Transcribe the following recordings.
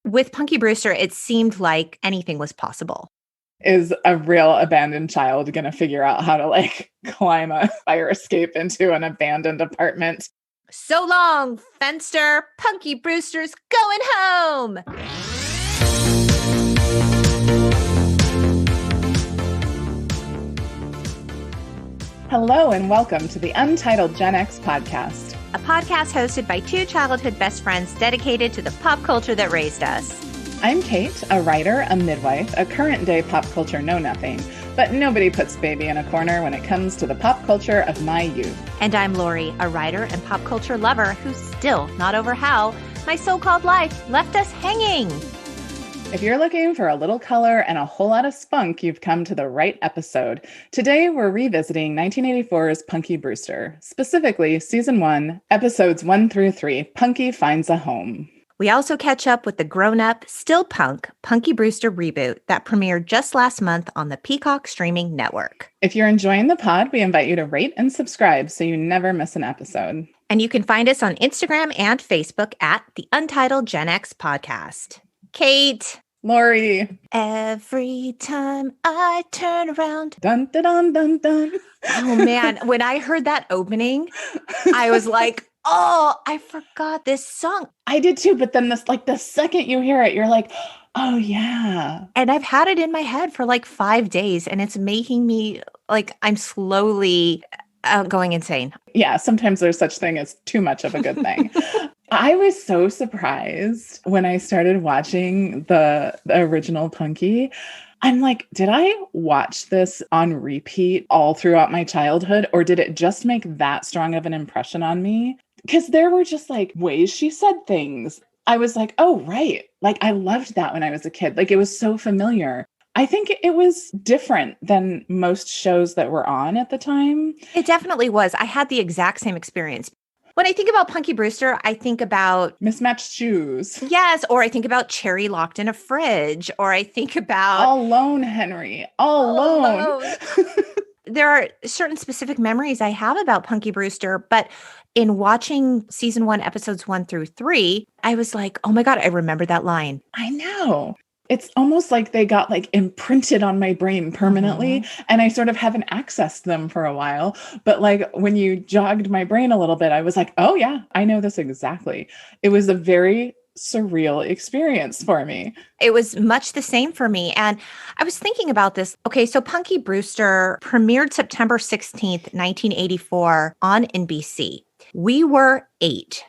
With Punky Brewster, it seemed like anything was possible. Is a real abandoned child going to figure out how to climb a fire escape into an abandoned apartment? So long, Fenster. Punky Brewster's going home. Hello and welcome to the Untitled Gen X podcast. A podcast hosted by two childhood best friends dedicated to the pop culture that raised us. I'm Cate, a writer, a midwife, a current-day pop culture know-nothing, but nobody puts baby in a corner when it comes to the pop culture of my youth. And I'm Lori, a writer and pop culture lover who's still not over how my so-called life left us hanging. If you're looking for a little color and a whole lot of spunk, you've come to the right episode. Today, we're revisiting 1984's Punky Brewster, specifically Season 1, Episodes 1 through 3, Punky Finds a Home. We also catch up with the grown-up, still punk, Punky Brewster Reboot that premiered just last month on the Peacock streaming network. If you're enjoying the pod, we invite you to rate and subscribe so you never miss an episode. And you can find us on Instagram and Facebook at the Untitled Gen X Podcast. Cate. Lori. Every time I turn around. Dun, dun, dun, dun, dun. Oh, man. When I heard that opening, I was like, oh, I forgot this song. I did too. But then the second you hear it, you're like, oh, yeah. And I've had it in my head for 5 days, and it's making me I'm slowly going insane. Yeah, sometimes there's such thing as too much of a good thing. I was so surprised when I started watching the original Punky. I'm like, did I watch this on repeat all throughout my childhood, or did it just make that strong of an impression on me? Because there were just ways she said things. I was like, oh, right. I loved that when I was a kid. It was so familiar. I think it was different than most shows that were on at the time. It definitely was. I had the exact same experience. When I think about Punky Brewster, I think about mismatched shoes. Yes, or I think about Cherry locked in a fridge, or I think about all alone, Henry, all alone. There are certain specific memories I have about Punky Brewster, but in watching season 1, episodes 1 through 3, I was like, oh my God, I remember that line. I know. It's almost like they got imprinted on my brain permanently, and I sort of haven't accessed them for a while. But when you jogged my brain a little bit, I was like, oh yeah, I know this exactly. It was a very surreal experience for me. It was much the same for me. And I was thinking about this. Okay, so Punky Brewster premiered September 16th, 1984 on NBC. We were 8.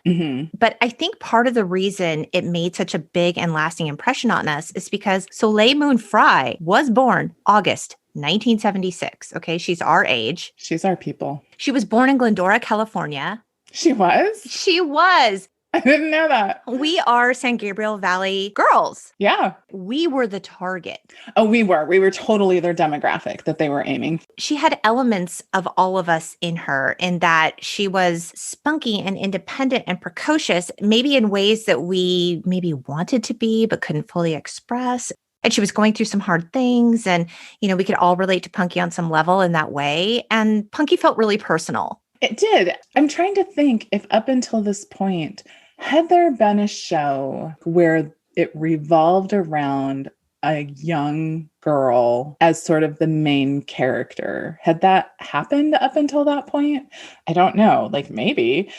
But I think part of the reason it made such a big and lasting impression on us is because Soleil Moon Frye was born August 1976. Okay, she's our age. She's our people. She was born in Glendora, California. She was? She was. I didn't know that. We are San Gabriel Valley girls. Yeah. We were the target. Oh, we were. We were totally their demographic that they were aiming. She had elements of all of us in her, in that she was spunky and independent and precocious, maybe in ways that we maybe wanted to be but couldn't fully express. And she was going through some hard things. And, we could all relate to Punky on some level in that way. And Punky felt really personal. It did. I'm trying to think if up until this point, had there been a show where it revolved around a young girl as sort of the main character? Had that happened up until that point? I don't know. Maybe.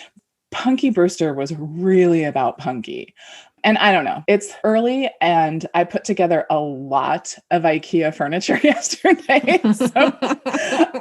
Punky Brewster was really about Punky. And I don't know. It's early, and I put together a lot of IKEA furniture yesterday. So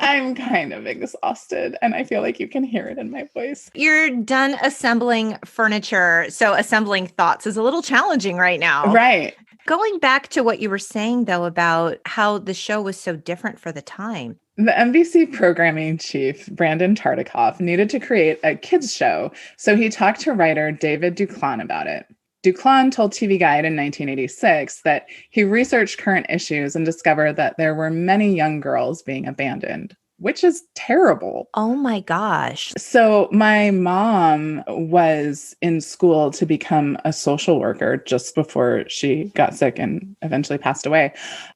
I'm kind of exhausted, and I feel like you can hear it in my voice. You're done assembling furniture, so assembling thoughts is a little challenging right now. Right. Going back to what you were saying, though, about how the show was so different for the time. The NBC programming chief, Brandon Tartikoff, needed to create a kids show, so he talked to writer David Duclon about it. Duclon told TV Guide in 1986 that he researched current issues and discovered that there were many young girls being abandoned, which is terrible. Oh my gosh. So my mom was in school to become a social worker just before she got sick and eventually passed away.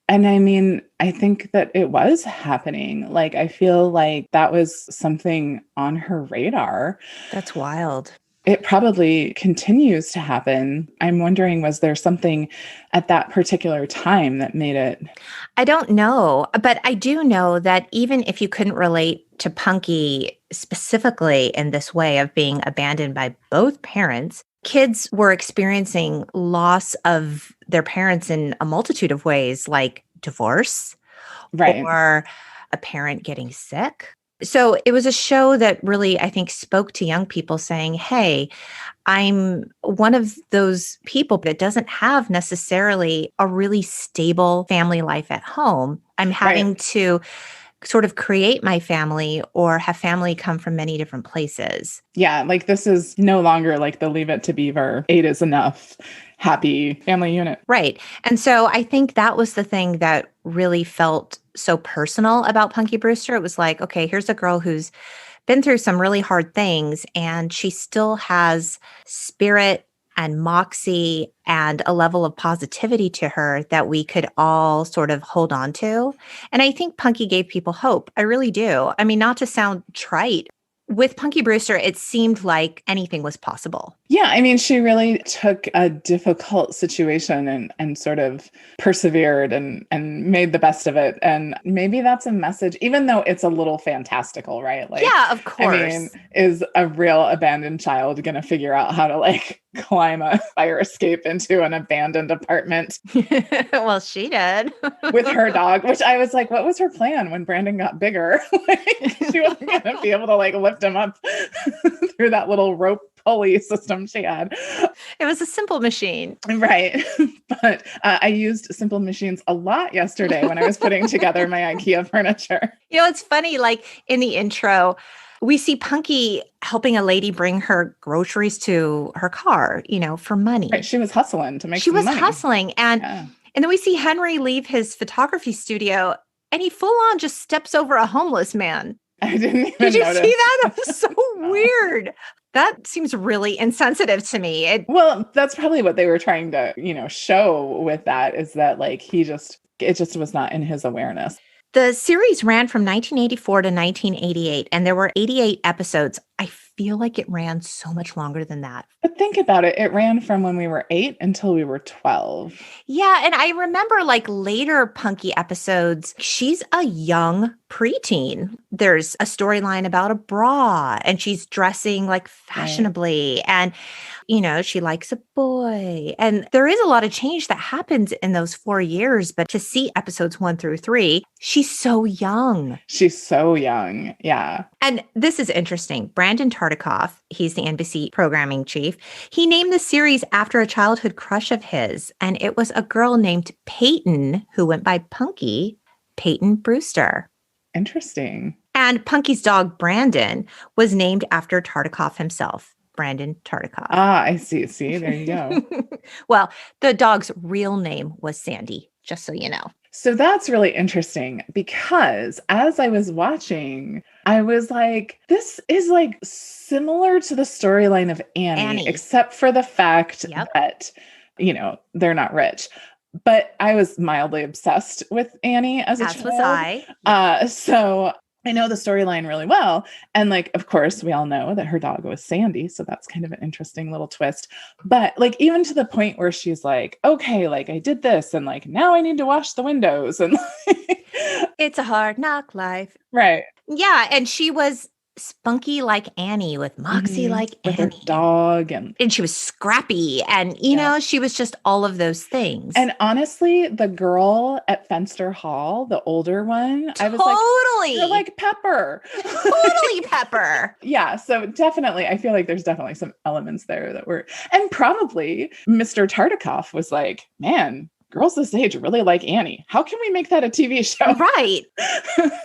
And I mean, I think that it was happening. I feel like that was something on her radar. That's wild. It probably continues to happen. I'm wondering, was there something at that particular time that made it? I don't know, but I do know that even if you couldn't relate to Punky specifically in this way of being abandoned by both parents, kids were experiencing loss of their parents in a multitude of ways, like divorce Right. or a parent getting sick. So it was a show that really, I think, spoke to young people saying, hey, I'm one of those people that doesn't have necessarily a really stable family life at home. I'm having to sort of create my family or have family come from many different places. Yeah, like this is no longer like the Leave It to Beaver, 8 is enough, happy family unit. Right. And so I think that was the thing that really felt so personal about Punky Brewster. It was like, okay, here's a girl who's been through some really hard things and she still has spirit and moxie and a level of positivity to her that we could all sort of hold on to. And I think Punky gave people hope. I really do. I mean, not to sound trite, with Punky Brewster, it seemed like anything was possible. Yeah, I mean, she really took a difficult situation and sort of persevered and made the best of it. And maybe that's a message, even though it's a little fantastical, right? Like, yeah, of course. I mean, is a real abandoned child going to figure out how to like climb a fire escape into an abandoned apartment? Well, she did. With her dog, which I was like, what was her plan when Brandon got bigger? Like, she wasn't going to be able to like lift him up through that little rope pulley system she had. It was a simple machine. Right. But I used simple machines a lot yesterday when I was putting together my IKEA furniture. You know, it's funny, like in the intro, we see Punky helping a lady bring her groceries to her car, you know, for money. Right. She was hustling to make some money. She was hustling. And then we see Henry leave his photography studio and he full on just steps over a homeless man. I didn't even Did you notice. see that? That was so weird. That seems really insensitive to me. Well, that's probably what they were trying to, you know, show with that is that like it just was not in his awareness. The series ran from 1984 to 1988, and there were 88 episodes. I feel like it ran so much longer than that. But think about it. It ran from when we were 8 until we were 12. Yeah, and I remember like later Punky episodes, she's a young preteen. There's a storyline about a bra, and she's dressing like fashionably, and you know, she likes a boy. And there is a lot of change that happens in those 4 years, but to see episodes 1 through 3, she's so young. She's so young. Yeah. And this is interesting. Brandon Tartikoff, he's the NBC programming chief. He named the series after a childhood crush of his, and it was a girl named Peyton who went by Punky, Peyton Brewster. Interesting. And Punky's dog, Brandon, was named after Tartikoff himself, Brandon Tartikoff. Ah, I see. See, there you go. Well, the dog's real name was Sandy, just so you know. So that's really interesting because as I was watching, I was like, this is like similar to the storyline of Annie, except for the fact that, you know, they're not rich. But I was mildly obsessed with Annie as a child. As was I. So I know the storyline really well. And like, of course, we all know that her dog was Sandy. So that's kind of an interesting little twist. But like, even to the point where she's like, okay, like I did this and like, now I need to wash the windows. And it's a hard knock life. Right. Yeah. And she was spunky like Annie with moxie like with Annie. Her dog. And she was scrappy. And, you know, she was just all of those things. And honestly, the girl at Fenster Hall, the older one, I was like, you're like Pepper. Totally Pepper. Yeah. So definitely, I feel like there's definitely some elements there that were, and probably Mr. Tartikoff was like, man, girls this age really like Annie. How can we make that a TV show? Right.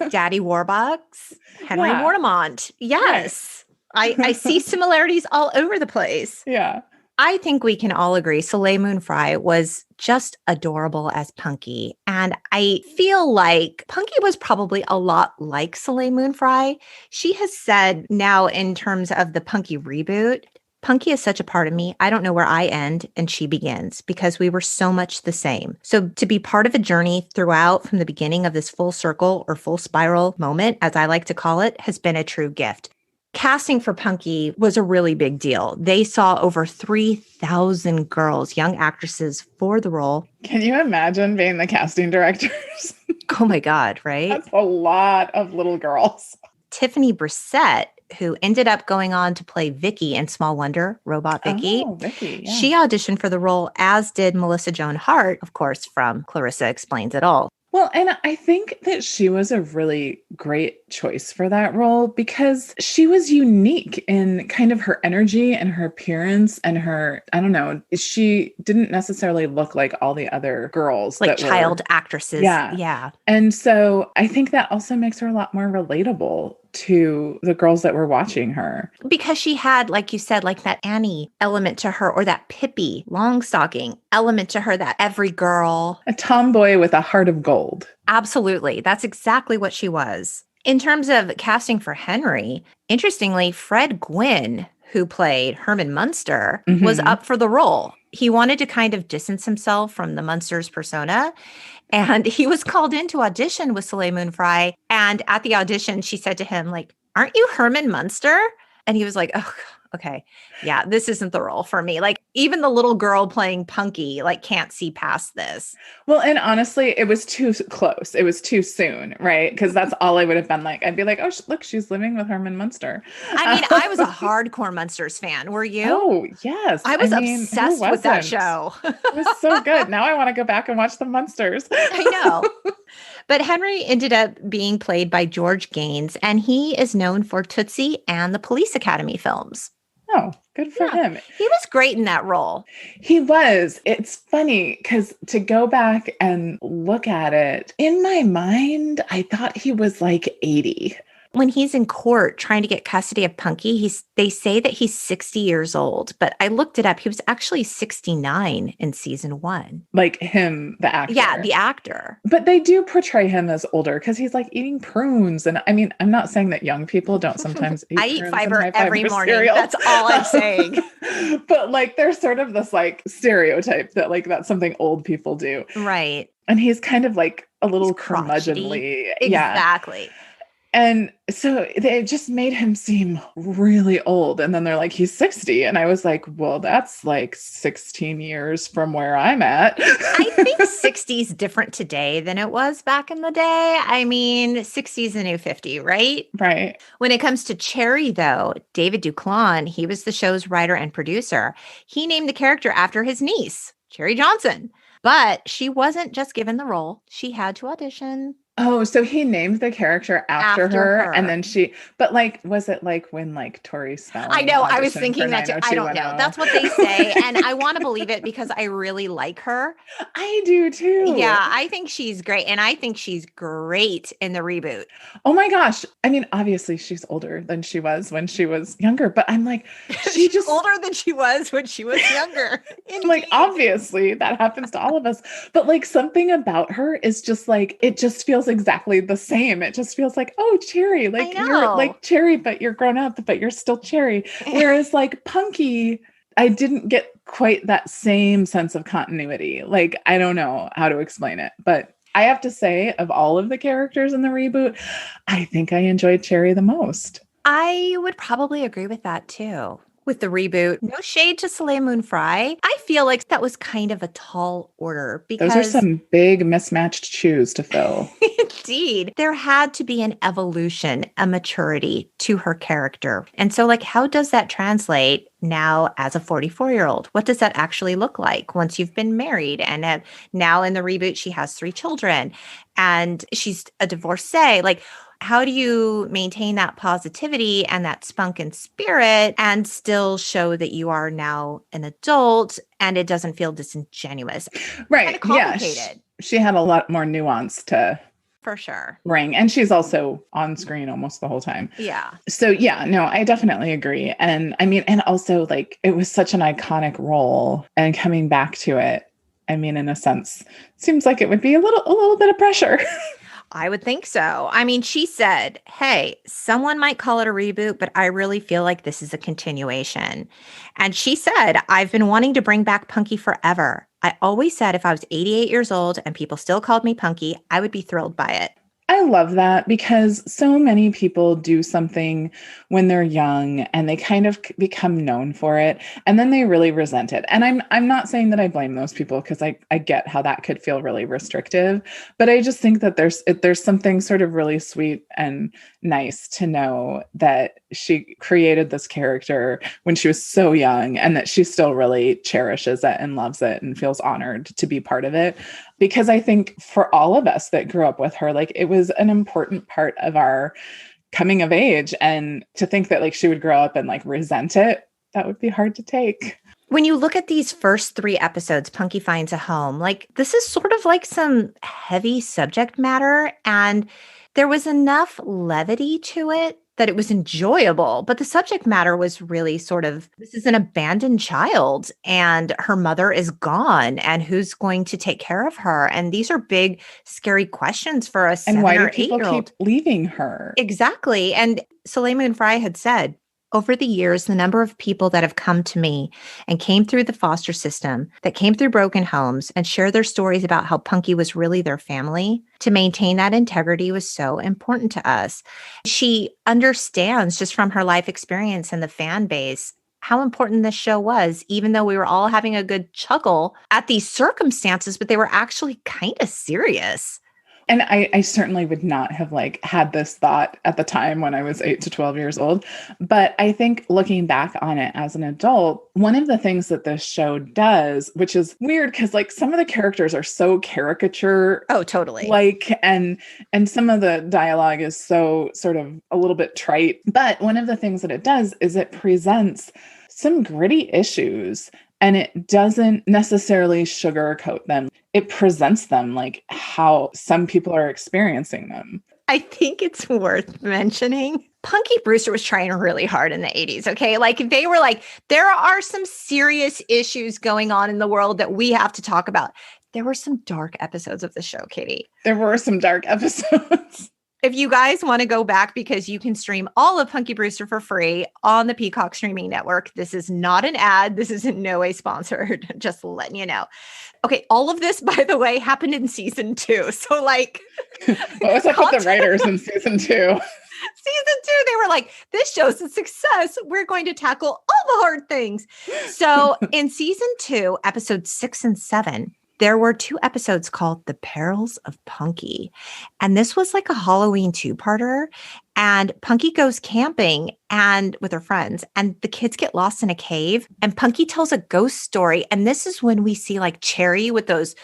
Daddy Warbucks, Henry Mortimont. Yes. Right. I see similarities all over the place. Yeah. I think we can all agree Soleil Moon Frye was just adorable as Punky. And I feel like Punky was probably a lot like Soleil Moon Frye. She has said now in terms of the Punky reboot, Punky is such a part of me. I don't know where I end and she begins because we were so much the same. So to be part of a journey throughout from the beginning of this full circle or full spiral moment, as I like to call it, has been a true gift. Casting for Punky was a really big deal. They saw over 3,000 girls, young actresses, for the role. Can you imagine being the casting directors? Oh my God, right? That's a lot of little girls. Tiffany Brissett, who ended up going on to play Vicky in Small Wonder, Robot Vicky. Oh, Vicky, yeah. She auditioned for the role, as did Melissa Joan Hart, of course, from Clarissa Explains It All. Well, and I think that she was a really great choice for that role because she was unique in kind of her energy and her appearance and her, I don't know, she didn't necessarily look like all the other girls. Like child actresses. Yeah. And so I think that also makes her a lot more relatable to the girls that were watching her. Because she had, like you said, like that Annie element to her, or that Pippi Longstocking element to her, that every girl. A tomboy with a heart of gold. Absolutely. That's exactly what she was. In terms of casting for Henry, interestingly, Fred Gwynne, who played Herman Munster, was up for the role. He wanted to kind of distance himself from the Munsters persona. And he was called in to audition with Soleil Moon Frye. And at the audition, she said to him, like, "Aren't you Herman Munster?" And he was like, "Oh, okay. Yeah, this isn't the role for me." Like, even the little girl playing Punky, like, can't see past this. Well, and honestly, it was too close. It was too soon, right? Because that's all I would have been like. I'd be like, "Oh, look, she's living with Herman Munster." I mean, I was a hardcore Munsters fan. Were you? Oh, yes. I was obsessed with that show. It was so good. Now I want to go back and watch the Munsters. I know. But Henry ended up being played by George Gaines, and he is known for Tootsie and the Police Academy films. Oh, good for him. He was great in that role. He was. It's funny because to go back and look at it, in my mind, I thought he was like 80. When he's in court trying to get custody of Punky, they say that he's 60 years old, but I looked it up. He was actually 69 in season 1. Like him, the actor. Yeah, the actor. But they do portray him as older because he's like eating prunes. And I mean, I'm not saying that young people don't sometimes eat I eat prunes fiber and every morning. cereal. That's all I'm saying. But like, there's sort of this like stereotype that like that's something old people do. Right. And he's kind of like a little crotchety. curmudgeonly. Exactly. Yeah. And so they just made him seem really old. And then they're like, he's 60. And I was like, well, that's like 16 years from where I'm at. I think 60 is different today than it was back in the day. I mean, 60 is the new 50, right? Right. When it comes to Cherry, though, David Duclon, he was the show's writer and producer. He named the character after his niece, Cherry Johnson. But she wasn't just given the role. She had to audition. Oh, so he named the character after her. And then but like, was it like when like Tori Spelling? I know, I was thinking that too. I don't know. That's what they say. And I want to believe it because I really like her. I do too. Yeah, I think she's great. And I think she's great in the reboot. Oh my gosh. I mean, obviously she's older than she was when she was younger, but I'm like, she's just older than she was when she was younger. Like, obviously that happens to all of us, but like something about her is just like, it just feels exactly the same. It just feels like, oh, Cherry, like you're like Cherry, but you're grown up, but you're still Cherry. Whereas like Punky, I didn't get quite that same sense of continuity. Like, I don't know how to explain it, but I have to say, of all of the characters in the reboot, I think I enjoyed Cherry the most. I would probably agree with that too. With the reboot, no shade to Soleil Moon Frye. I feel like that was kind of a tall order because those are some big mismatched shoes to fill. Indeed. There had to be an evolution, a maturity to her character. And so like, how does that translate now as a 44-year-old? What does that actually look like once you've been married? And now in the reboot, she has 3 children and she's a divorcee. Like, how do you maintain that positivity and that spunk and spirit and still show that you are now an adult and it doesn't feel disingenuous? Right. Yeah. She had a lot more nuance to for sure bring. And she's also on screen almost the whole time. Yeah. So yeah, no, I definitely agree. And I mean, and also like it was such an iconic role and coming back to it, I mean, in a sense, seems like it would be a little bit of pressure. I would think so. I mean, she said, hey, someone might call it a reboot, but I really feel like this is a continuation. And she said, I've been wanting to bring back Punky forever. I always said if I was 88 years old and people still called me Punky, I would be thrilled by it. I love that because so many people do something when they're young and they kind of become known for it and then they really resent it. And I'm not saying that I blame those people because I get how that could feel really restrictive, but I just think that there's something sort of really sweet and nice to know that she created this character when she was so young and that she still really cherishes it and loves it and feels honored to be part of it. Because I think for all of us that grew up with her, like it was an important part of our coming of age. And to think that like she would grow up and like resent it, that would be hard to take. When you look at these first 3 episodes, Punky Finds a Home, like this is sort of like some heavy subject matter. And there was enough levity to it that it was enjoyable. But the subject matter was really sort of, this is an abandoned child and her mother is gone and who's going to take care of her? And these are big, scary questions for a 7 And why or do people 8-year-old. keep leaving her? Exactly. And Suleiman Fry had said, over the years, the number of people that have come to me and came through the foster system, that came through broken homes and share their stories about how Punky was really their family, to maintain that integrity was so important to us. She understands just from her life experience and the fan base how important this show was, even though we were all having a good chuckle at these circumstances, but they were actually kind of serious. And I certainly would not have like had this thought at the time when I was 8 to 12 years old. But I think looking back on it as an adult, one of the things that this show does, which is weird because like some of the characters are so caricature. Oh, totally. Like, and some of the dialogue is so sort of a little bit trite. But one of the things that it does is it presents some gritty issues. And it doesn't necessarily sugarcoat them. It presents them like how some people are experiencing them. I think it's worth mentioning. Punky Brewster was trying really hard in the 80s, okay? Like they were like, there are some serious issues going on in the world that we have to talk about. There were some dark episodes of the show, Katie. There were some dark episodes. If you guys want to go back, because you can stream all of Punky Brewster for free on the Peacock streaming network. This is not an ad. This is in no way sponsored. Just letting you know. Okay. All of this, by the way, happened in season 2. So like. What was up with the writers in season 2? Season 2, they were like, this show's a success. We're going to tackle all the hard things. So in season 2, episodes 6 and 7, there were 2 episodes called The Perils of Punky. And this was like a Halloween 2-parter. And Punky goes camping and with her friends, and the kids get lost in a cave. And Punky tells a ghost story. And this is when we see like Cherry with those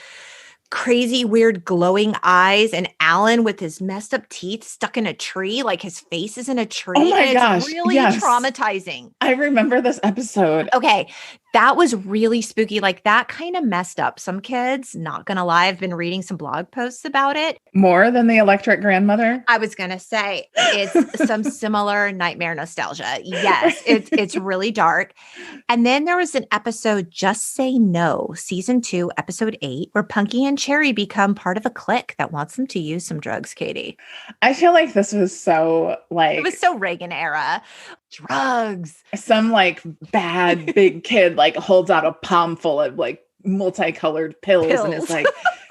crazy, weird, glowing eyes, and Alan with his messed up teeth stuck in a tree, like his face is in a tree. Oh my gosh. It's really traumatizing. I remember this episode. Okay. That was really spooky. Like that kind of messed up some kids. Not gonna lie, I've been reading some blog posts about it. More than the electric grandmother? I was gonna say it's some similar nightmare nostalgia. Yes, it's really dark. And then there was an episode, Just Say No, season 2, episode 8, where Punky and Cherry become part of a clique that wants them to use some drugs, Katie. I feel like this was so like it was so Reagan era. Drugs. Some like bad big kid like holds out a palm full of like multicolored pills. And it's like,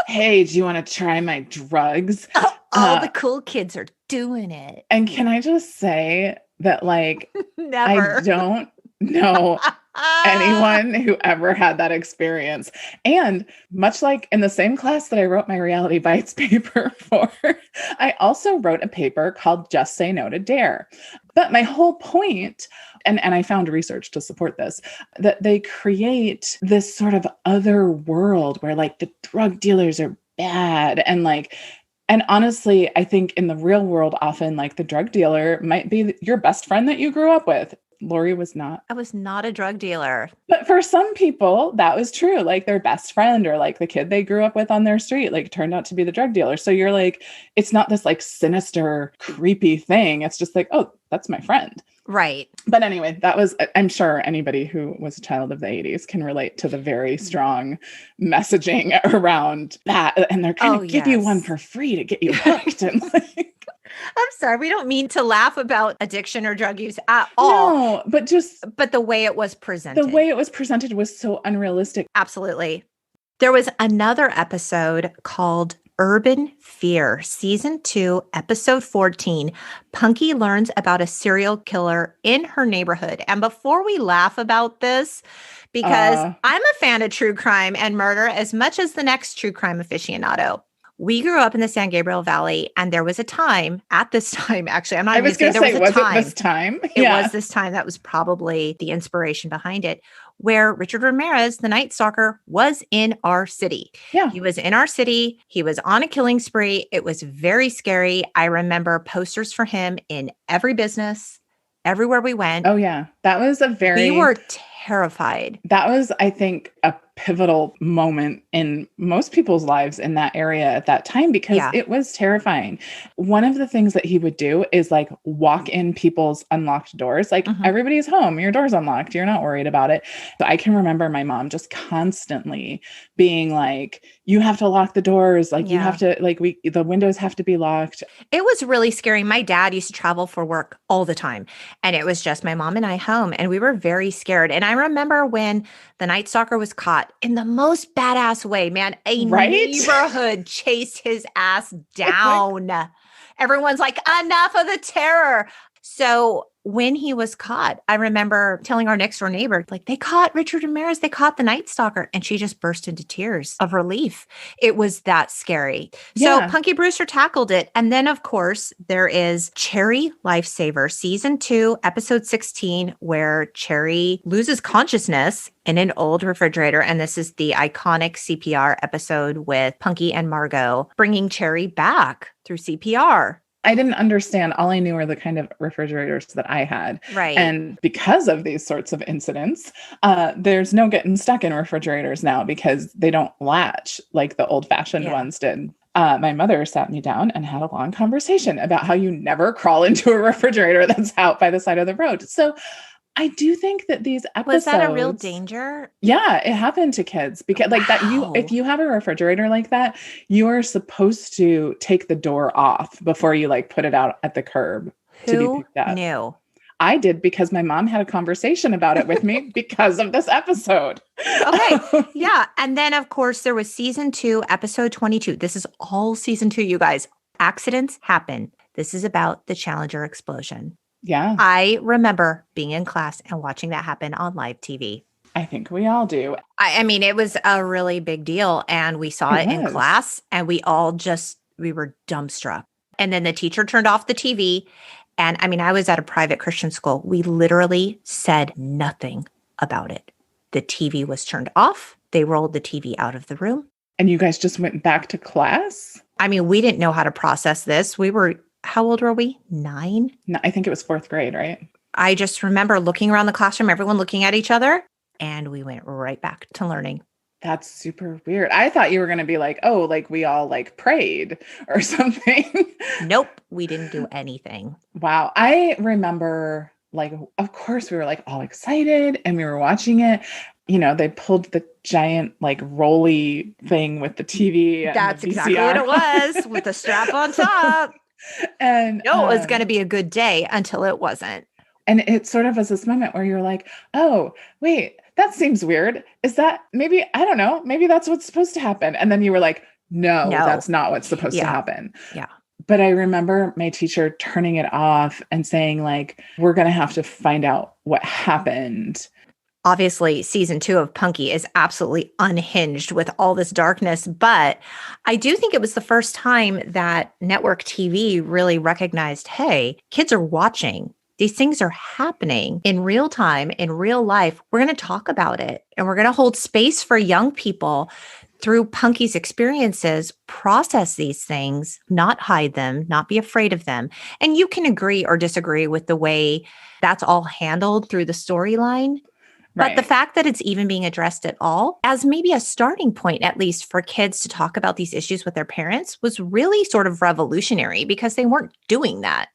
hey, do you want to try my drugs? All the cool kids are doing it. And can I just say that like Never. I don't know anyone who ever had that experience. And much like in the same class that I wrote my Reality Bites paper for, I also wrote a paper called Just Say No to Dare. But my whole point, and I found research to support this, that they create this sort of other world where like the drug dealers are bad and like, and honestly, I think in the real world, often like the drug dealer might be your best friend that you grew up with. Lori was not. I was not a drug dealer. But for some people, that was true. Like their best friend or like the kid they grew up with on their street, like turned out to be the drug dealer. So you're like, it's not this like sinister, creepy thing. It's just like, oh, that's my friend. Right. But anyway, that was, I'm sure anybody who was a child of the 80s can relate to the very strong messaging around that. And they're going to give you one for free to get you hooked. And like, I'm sorry. We don't mean to laugh about addiction or drug use at all. No, but the way it was presented. The way it was presented was so unrealistic. Absolutely. There was another episode called Urban Fear, Season 2, Episode 14. Punky learns about a serial killer in her neighborhood. And before we laugh about this, because I'm a fan of true crime and murder as much as the next true crime aficionado. We grew up in the San Gabriel Valley, and there was a time, at this time, actually, I'm not even going to say there was a time. Was it this time? It was this time. That was probably the inspiration behind it, where Richard Ramirez, the Night Stalker, was in our city. Yeah. He was in our city. He was on a killing spree. It was very scary. I remember posters for him in every business, everywhere we went. Oh, yeah. That was we were terrified. That was, I think, a pivotal moment in most people's lives in that area at that time, because it was terrifying. One of the things that he would do is like walk in people's unlocked doors. Like, everybody's home, your door's unlocked, you're not worried about it. So I can remember my mom just constantly being like, you have to lock the doors. Like you have to, like the windows have to be locked. It was really scary. My dad used to travel for work all the time, and it was just my mom and I home, and we were very scared. And I remember when the Night Stalker was caught in the most badass way, man, a neighborhood chased his ass down. Everyone's like, enough of the terror. So when he was caught, I remember telling our next door neighbor, like, they caught Richard Ramirez, they caught the Night Stalker. And she just burst into tears of relief. It was that scary. So Punky Brewster tackled it. And then, of course, there is Cherry Lifesaver, Season 2, Episode 16, where Cherry loses consciousness in an old refrigerator. And this is the iconic CPR episode with Punky and Margot bringing Cherry back through CPR. I didn't understand. All I knew were the kind of refrigerators that I had. Right. And because of these sorts of incidents, there's no getting stuck in refrigerators now because they don't latch like the old-fashioned ones did. My mother sat me down and had a long conversation about how you never crawl into a refrigerator that's out by the side of the road. So I do think that these episodes... Was that a real danger? Yeah, it happened to kids because like that if you have a refrigerator like that, you are supposed to take the door off before you like put it out at the curb to be picked up. Who knew? I did because my mom had a conversation about it with me because of this episode. Okay. Yeah. And then of course there was Season 2, Episode 22. This is all Season 2, you guys. Accidents happen. This is about the Challenger explosion. Yeah. I remember being in class and watching that happen on live TV. I think we all do. I mean, it was a really big deal, and we saw it in class, and we were dumbstruck. And then the teacher turned off the TV. And I mean, I was at a private Christian school. We literally said nothing about it. The TV was turned off. They rolled the TV out of the room. And you guys just went back to class? I mean, we didn't know how to process this. How old were we? 9? No, I think it was 4th grade, right? I just remember looking around the classroom, everyone looking at each other, and we went right back to learning. That's super weird. I thought you were going to be like, oh, like we all like prayed or something. Nope, we didn't do anything. Wow. I remember like, of course we were like all excited and we were watching it. You know, they pulled the giant like rolly thing with the TV. That's the exactly what it was with the strap on top. And it was going to be a good day until it wasn't. And it sort of was this moment where you're like, oh, wait, that seems weird. Is that maybe, I don't know, maybe that's what's supposed to happen. And then you were like, no, that's not what's supposed to happen. Yeah. But I remember my teacher turning it off and saying like, we're going to have to find out what happened. Obviously, Season 2 of Punky is absolutely unhinged with all this darkness, but I do think it was the first time that network TV really recognized, hey, kids are watching. These things are happening in real time, in real life. We're going to talk about it, and we're going to hold space for young people through Punky's experiences, process these things, not hide them, not be afraid of them. And you can agree or disagree with the way that's all handled through the storyline. But the fact that it's even being addressed at all as maybe a starting point, at least for kids to talk about these issues with their parents, was really sort of revolutionary because they weren't doing that.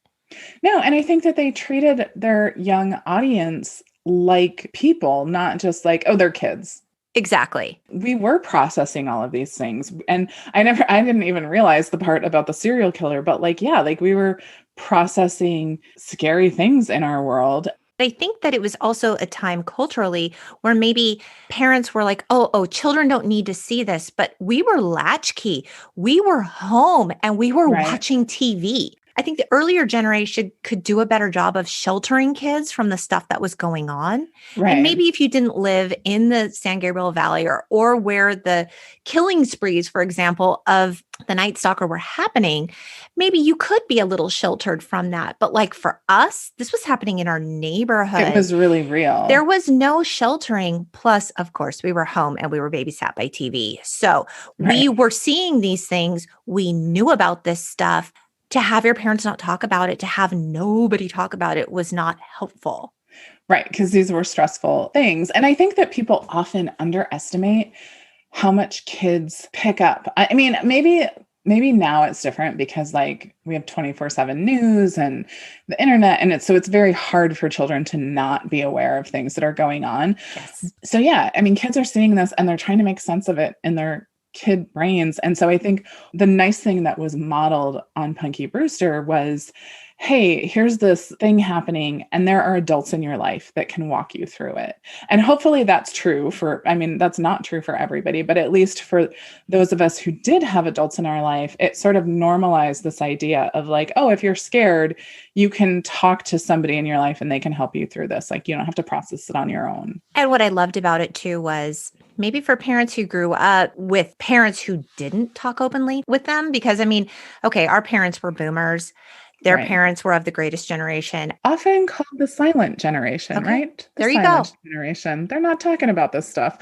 No, and I think that they treated their young audience like people, not just like, oh, they're kids. Exactly. We were processing all of these things. And I didn't even realize the part about the serial killer, but like, yeah, like we were processing scary things in our world. I think that it was also a time culturally where maybe parents were like, oh, children don't need to see this, but we were latchkey. We were home and we were Right. watching TV. I think the earlier generation could do a better job of sheltering kids from the stuff that was going on. Right. And maybe if you didn't live in the San Gabriel Valley or where the killing sprees, for example, of the Night Stalker were happening, maybe you could be a little sheltered from that. But like for us, this was happening in our neighborhood. It was really real. There was no sheltering. Plus, of course, we were home and we were babysat by TV. So we were seeing these things. We knew about this stuff. To have your parents not talk about it, to have nobody talk about it was not helpful. Right. Because these were stressful things. And I think that people often underestimate how much kids pick up. I mean, maybe now it's different because like we have 24/7 news and the internet. And it's very hard for children to not be aware of things that are going on. Yes. So yeah, I mean, kids are seeing this and they're trying to make sense of it in their kid brains. And so I think the nice thing that was modeled on Punky Brewster was, hey, here's this thing happening and there are adults in your life that can walk you through it. And hopefully that's true that's not true for everybody, but at least for those of us who did have adults in our life, it sort of normalized this idea of like, oh, if you're scared, you can talk to somebody in your life and they can help you through this. Like you don't have to process it on your own. And what I loved about it too was maybe for parents who grew up with parents who didn't talk openly with them, because I mean, okay, our parents were boomers. Their parents were of the greatest generation. Often called the silent generation, right? There you go. Generation. They're not talking about this stuff.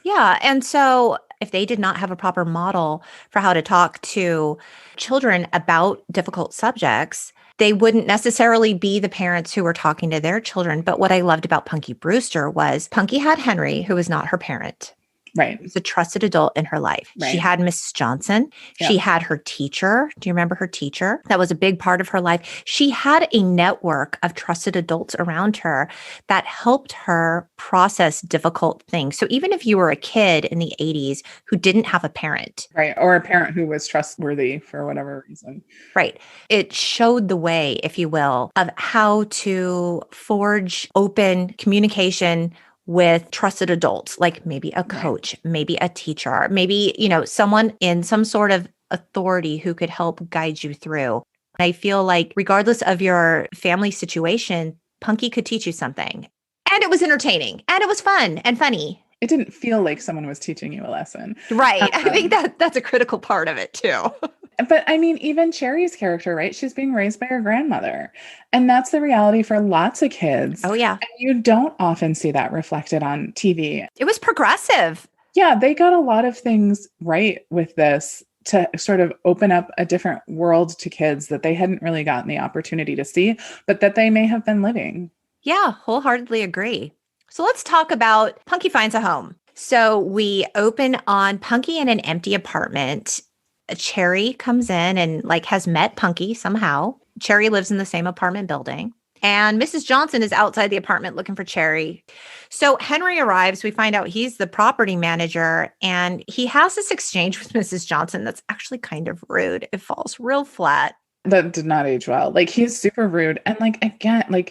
Yeah. And so if they did not have a proper model for how to talk to children about difficult subjects, they wouldn't necessarily be the parents who were talking to their children. But what I loved about Punky Brewster was Punky had Henry, who was not her parent. Right. She was a trusted adult in her life. Right. She had Mrs. Johnson. Yeah. She had her teacher. Do you remember her teacher? That was a big part of her life. She had a network of trusted adults around her that helped her process difficult things. So even if you were a kid in the 80s who didn't have a parent. Right. Or a parent who was trustworthy for whatever reason. Right. It showed the way, if you will, of how to forge open communication with trusted adults, like maybe a coach, maybe a teacher, maybe, someone in some sort of authority who could help guide you through. I feel like regardless of your family situation, Punky could teach you something. And it was entertaining and it was fun and funny. It didn't feel like someone was teaching you a lesson. Right. I think that's a critical part of it too. But I mean, even Cherry's character, right? She's being raised by her grandmother. And that's the reality for lots of kids. Oh, yeah. And you don't often see that reflected on TV. It was progressive. Yeah, they got a lot of things right with this to sort of open up a different world to kids that they hadn't really gotten the opportunity to see, but that they may have been living. Yeah, wholeheartedly agree. So let's talk about Punky Finds a Home. So we open on Punky in an empty apartment. Cherry comes in and has met Punky somehow. Cherry lives in the same apartment building. And Mrs. Johnson is outside the apartment looking for Cherry. So Henry arrives. We find out he's the property manager. And he has this exchange with Mrs. Johnson that's actually kind of rude. It falls real flat. That did not age well. He's super rude. And again,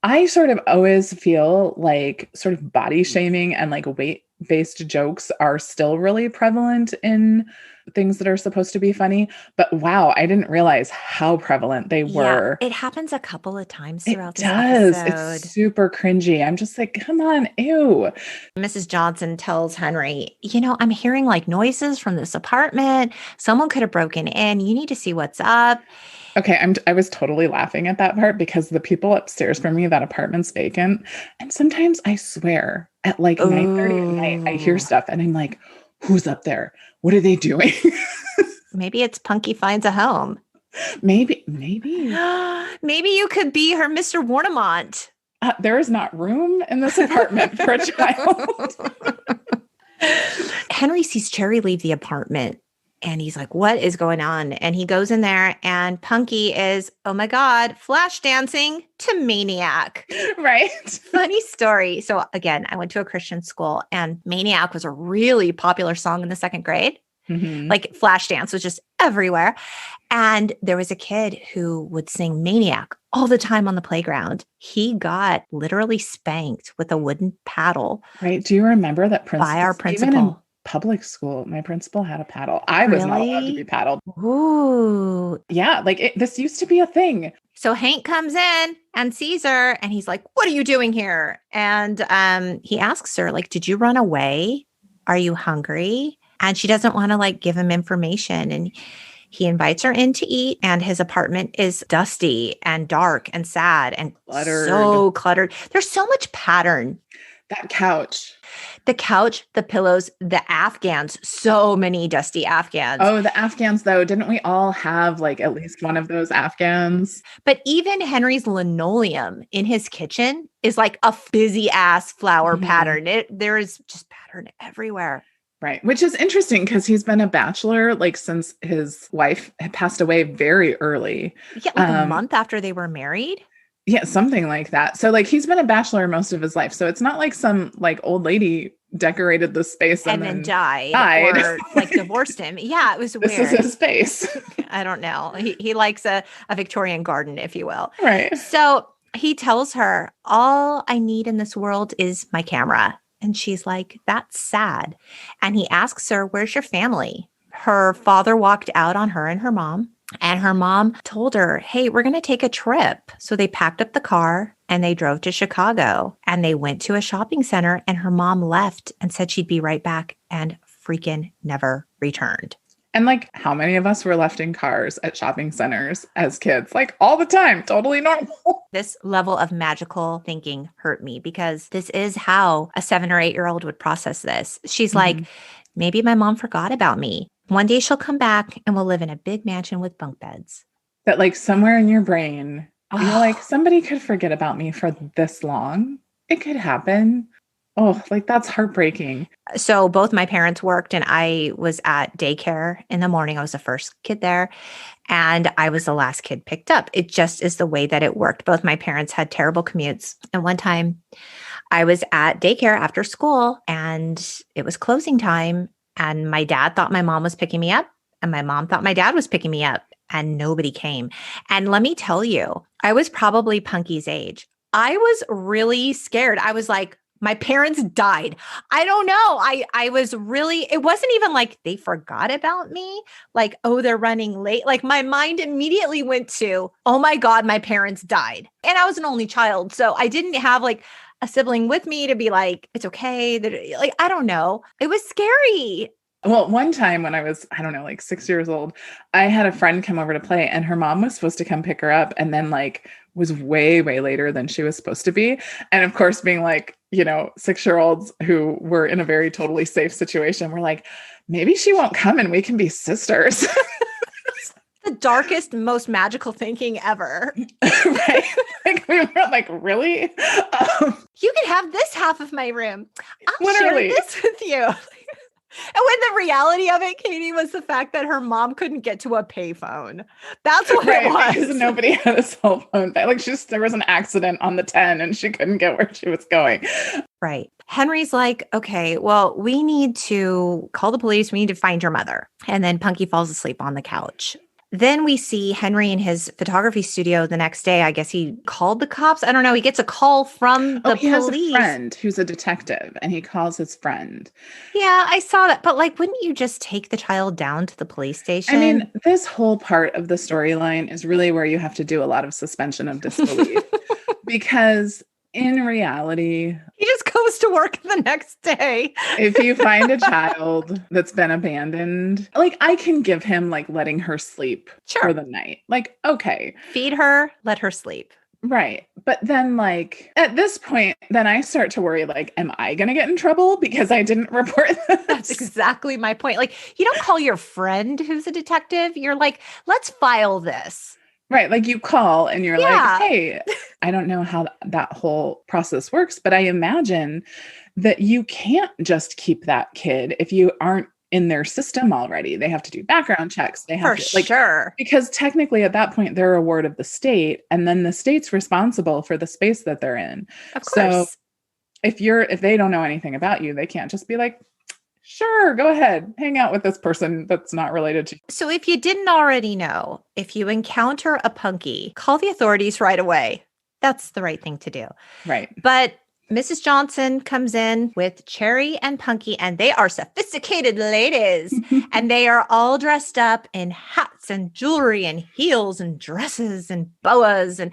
I sort of always feel like sort of body shaming and weight-based jokes are still really prevalent in things that are supposed to be funny. But wow, I didn't realize how prevalent they were. It happens a couple of times throughout this episode. It's super cringy. I'm just like, come on, ew. Mrs. Johnson tells Henry, I'm hearing noises from this apartment. Someone could have broken in. You need to see what's up. Okay, I was totally laughing at that part because the people upstairs from me, that apartment's vacant. And sometimes I swear at 9:30 at night, I hear stuff and I'm like, who's up there? What are they doing? Maybe it's Punky Finds a Home. Maybe. Maybe you could be her Mr. Warnemont. There is not room in this apartment for a child. Henry sees Cherry leave the apartment. And he's like, what is going on? And he goes in there and Punky is, oh my God, flash dancing to Maniac. Right. Funny story. So again, I went to a Christian school and Maniac was a really popular song in the second grade. Like Flashdance was just everywhere. And there was a kid who would sing Maniac all the time on the playground. He got literally spanked with a wooden paddle. Right. Do you remember that by our principal? Even in principal? public school, my principal had a paddle. I was not allowed to be paddled. Ooh. Yeah, like this used to be a thing. So Hank comes in and sees her and he's like, "What are you doing here?" And he asks her, like, "Did you run away? Are you hungry?" And she doesn't want to like give him information. And he invites her in to eat, and his apartment is dusty and dark and sad and so cluttered. There's so much pattern. That couch. The couch, the pillows, the Afghans, so many dusty Afghans. Oh, the Afghans, though. Didn't we all have like at least one of those Afghans? But even Henry's linoleum in his kitchen is like a busy ass flower pattern. There is just pattern everywhere. Right. Which is interesting because he's been a bachelor like since his wife had passed away very early. Yeah, like a month after they were married. Yeah, something like that. So like he's been a bachelor most of his life. So it's not like some like old lady decorated the space and then died. Or like divorced him. Yeah, it was weird. This is his space. I don't know. He likes a Victorian garden, if you will. Right. So he tells her, "All I need in this world is my camera." And she's like, "That's sad." And he asks her, "Where's your family?" Her father walked out on her and her mom. And her mom told her, "Hey, we're going to take a trip." So they packed up the car and they drove to Chicago and they went to a shopping center, and her mom left and said she'd be right back and freaking never returned. And like, how many of us were left in cars at shopping centers as kids? Like all the time, totally normal. This level of magical thinking hurt me because this is how a 7 or 8-year-old would process this. She's like, maybe my mom forgot about me. One day she'll come back and we'll live in a big mansion with bunk beds. That like somewhere in your brain, you're like, somebody could forget about me for this long. It could happen. Oh, like that's heartbreaking. So both my parents worked and I was at daycare in the morning. I was the first kid there and I was the last kid picked up. It just is the way that it worked. Both my parents had terrible commutes. And one time I was at daycare after school and it was closing time. And my dad thought my mom was picking me up and my mom thought my dad was picking me up and nobody came. And let me tell you, I was probably Punky's age. I was really scared. I was like, my parents died. I don't know. I was really, it wasn't even like they forgot about me. Like, oh, they're running late. Like my mind immediately went to, oh my God, my parents died. And I was an only child. So I didn't have like a sibling with me to be like, it's okay. Like, I don't know. It was scary. Well, one time when I was, I don't know, like 6 years old, I had a friend come over to play and her mom was supposed to come pick her up and then like was way, way later than she was supposed to be. And of course, being like, 6-year-olds who were in a very totally safe situation, we're like, maybe she won't come and we can be sisters. The darkest, most magical thinking ever. Right? Like we were like, really? You can have this half of my room. I'll literally share this with you. And when the reality of it, Katie, was the fact that her mom couldn't get to a payphone. That's what it was. Because nobody had a cell phone. Like there was an accident on the 10 and she couldn't get where she was going. Right. Henry's like, okay, well, we need to call the police. We need to find your mother. And then Punky falls asleep on the couch. Then we see Henry in his photography studio the next day. I guess he called the cops. I don't know. He gets a call from the police. He has a friend who's a detective and he calls his friend. Yeah, I saw that. But like, wouldn't you just take the child down to the police station? I mean, this whole part of the storyline is really where you have to do a lot of suspension of disbelief because in reality, he just goes to work the next day. If you find a child that's been abandoned, like I can give him like letting her sleep for the night. Like, okay. Feed her, let her sleep. Right. But then like at this point, then I start to worry, like, am I going to get in trouble because I didn't report this? That's exactly my point. Like you don't call your friend who's a detective. You're like, let's file this. Right. Like you call and you're like, hey, I don't know how that whole process works, but I imagine that you can't just keep that kid if you aren't in their system already. They have to do background checks. They have sure. Because technically at that point, they're a ward of the state and then the state's responsible for the space that they're in. Of course. So if they don't know anything about you, they can't just be like, sure, go ahead. Hang out with this person that's not related to you. So if you didn't already know, if you encounter a Punky, call the authorities right away. That's the right thing to do. Right. But Mrs. Johnson comes in with Cherry and Punky, and they are sophisticated ladies. And they are all dressed up in hats and jewelry and heels and dresses and boas and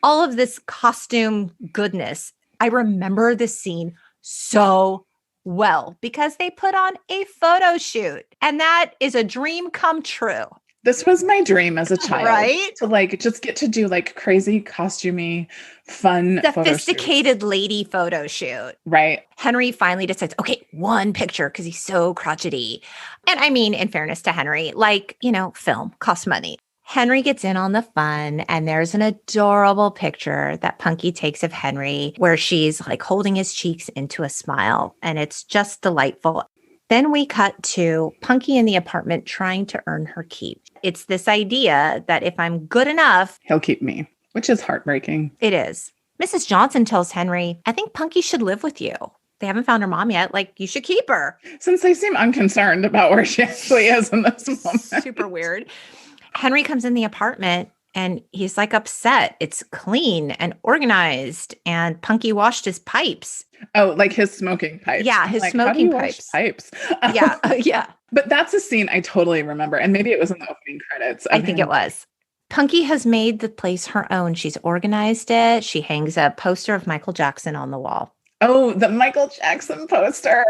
all of this costume goodness. I remember this scene so well because they put on a photo shoot, and that is a dream come true. This was my dream as a child, right? To like just get to do like crazy costumey, fun, sophisticated lady photo shoot. Right. Henry finally decides, okay, one picture because he's so crotchety. And I mean, in fairness to Henry, like, film costs money. Henry gets in on the fun, and there's an adorable picture that Punky takes of Henry where she's like holding his cheeks into a smile, and it's just delightful. Then we cut to Punky in the apartment trying to earn her keep. It's this idea that if I'm good enough, he'll keep me, which is heartbreaking. It is. Mrs. Johnson tells Henry, I think Punky should live with you. They haven't found her mom yet. Like, you should keep her. Since they seem unconcerned about where she actually is in this moment. Super weird. Henry comes in the apartment and he's like upset. It's clean and organized, and Punky washed his pipes. Oh, like his smoking pipes. Yeah, his smoking pipes. Yeah, yeah. But that's a scene I totally remember. And maybe it was in the opening credits. I think it was. Punky has made the place her own. She's organized it. She hangs a poster of Michael Jackson on the wall. Oh, the Michael Jackson poster.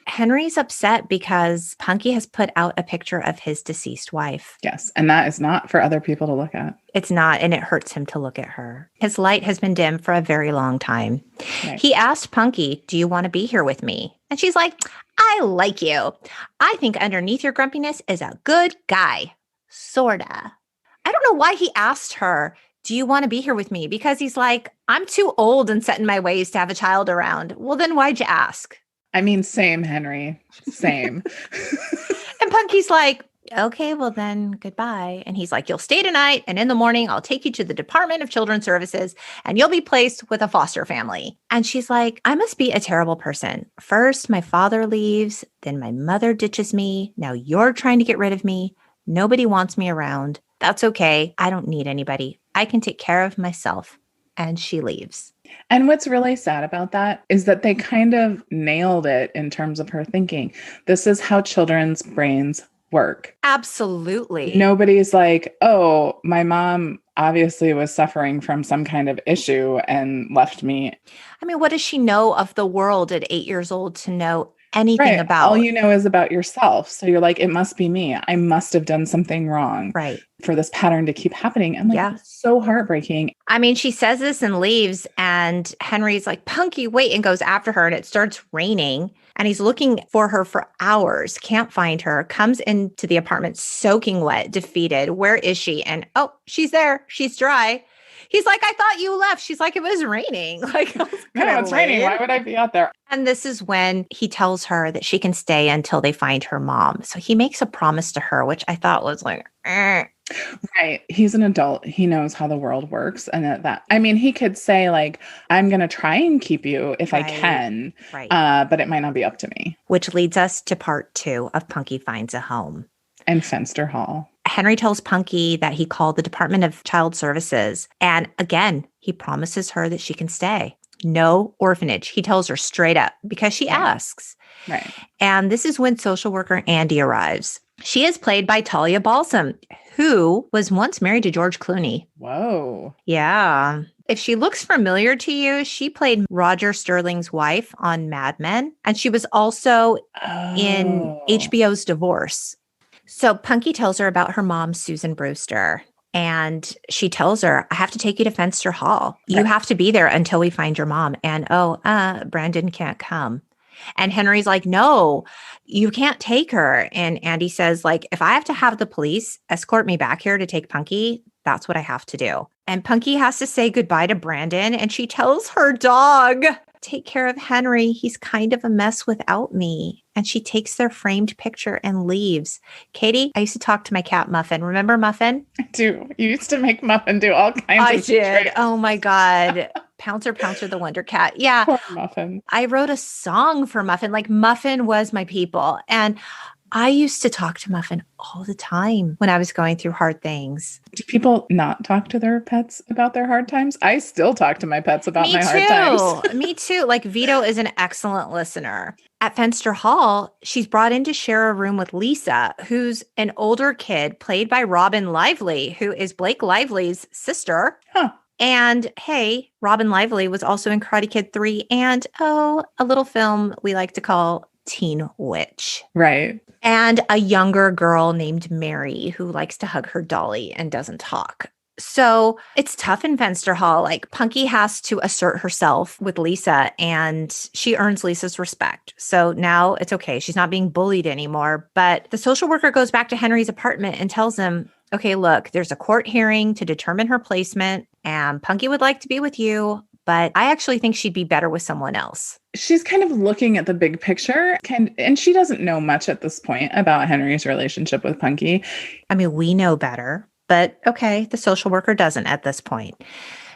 Henry's upset because Punky has put out a picture of his deceased wife. Yes, and that is not for other people to look at. It's not, and it hurts him to look at her. His light has been dim for a very long time. Right. He asked Punky, do you want to be here with me? And she's like, I like you. I think underneath your grumpiness is a good guy. Sorta. I don't know why he asked her, do you want to be here with me? Because he's like, I'm too old and set in my ways to have a child around. Well, then why'd you ask? I mean, same, Henry. Same. And Punky's like, okay, well then goodbye. And he's like, you'll stay tonight. And in the morning, I'll take you to the Department of Children's Services and you'll be placed with a foster family. And she's like, I must be a terrible person. First, my father leaves. Then my mother ditches me. Now you're trying to get rid of me. Nobody wants me around. That's okay. I don't need anybody. I can take care of myself. And she leaves. And what's really sad about that is that they kind of nailed it in terms of her thinking. This is how children's brains work. Absolutely. Nobody's like, oh, my mom obviously was suffering from some kind of issue and left me. I mean, what does she know of the world at 8 years old to know anything about? All you know is about yourself. So you're like, it must be me. I must have done something wrong. Right. For this pattern to keep happening. And it's so heartbreaking. I mean, she says this and leaves, and Henry's like, Punky, wait, and goes after her, and it starts raining. And he's looking for her for hours, can't find her, comes into the apartment soaking wet, defeated. Where is she? And oh, she's there. She's dry. He's like, I thought you left. She's like, it was raining. Like, no, it's raining. Why would I be out there? And this is when he tells her that she can stay until they find her mom. So he makes a promise to her, which I thought was like, Right. He's an adult. He knows how the world works. And I mean, he could say like, I'm going to try and keep you if I can, but it might not be up to me. Which leads us to part 2 of Punky Finds a Home. And Fenster Hall. Henry tells Punky that he called the Department of Child Services. And again, he promises her that she can stay. No orphanage. He tells her straight up because she asks. Right. And this is when social worker Andy arrives. She is played by Talia Balsam, who was once married to George Clooney. Whoa. Yeah. If she looks familiar to you, she played Roger Sterling's wife on Mad Men. And she was also in HBO's Divorce. So Punky tells her about her mom, Susan Brewster. And she tells her, I have to take you to Fenster Hall. You have to be there until we find your mom. And Brandon can't come. And Henry's like, no, you can't take her. And Andy says, like, if I have to have the police escort me back here to take Punky, that's what I have to do. And Punky has to say goodbye to Brandon. And she tells her dog, take care of Henry. He's kind of a mess without me. And she takes their framed picture and leaves. Katie, I used to talk to my cat Muffin. Remember Muffin? I do. You used to make Muffin do all kinds of tricks. Oh my God. Pouncer, Pouncer, the Wonder Cat. Yeah. Poor Muffin. I wrote a song for Muffin. Like Muffin was my people. And I used to talk to Muffin all the time when I was going through hard things. Do people not talk to their pets about their hard times? I still talk to my pets about my hard times. Me too. Like Vito is an excellent listener. At Fenster Hall, she's brought in to share a room with Lisa, who's an older kid played by Robin Lively, who is Blake Lively's sister. Huh. And hey, Robin Lively was also in Karate Kid 3 and, a little film we like to call Teen Witch. Right. And a younger girl named Mary who likes to hug her dolly and doesn't talk. So it's tough in Fenster Hall. Like Punky has to assert herself with Lisa and she earns Lisa's respect. So now it's okay. She's not being bullied anymore. But the social worker goes back to Henry's apartment and tells him, okay, look, there's a court hearing to determine her placement and Punky would like to be with you, but I actually think she'd be better with someone else. She's kind of looking at the big picture, and she doesn't know much at this point about Henry's relationship with Punky. I mean, we know better, but okay, the social worker doesn't at this point.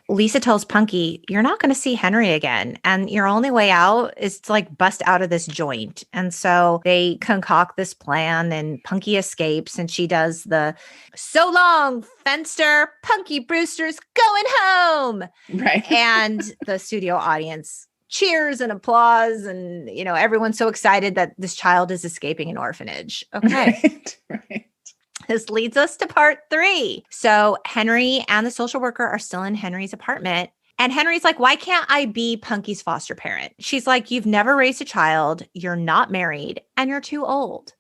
Lisa tells Punky, you're not going to see Henry again. And your only way out is to like bust out of this joint. And so they concoct this plan and Punky escapes and she does the so long, Fenster, Punky Brewster's going home. Right. And the studio audience cheers and applause. And, everyone's so excited that this child is escaping an orphanage. Okay. Right. This leads us to part 3. So Henry and the social worker are still in Henry's apartment. And Henry's like, why can't I be Punky's foster parent? She's like, you've never raised a child. You're not married and you're too old.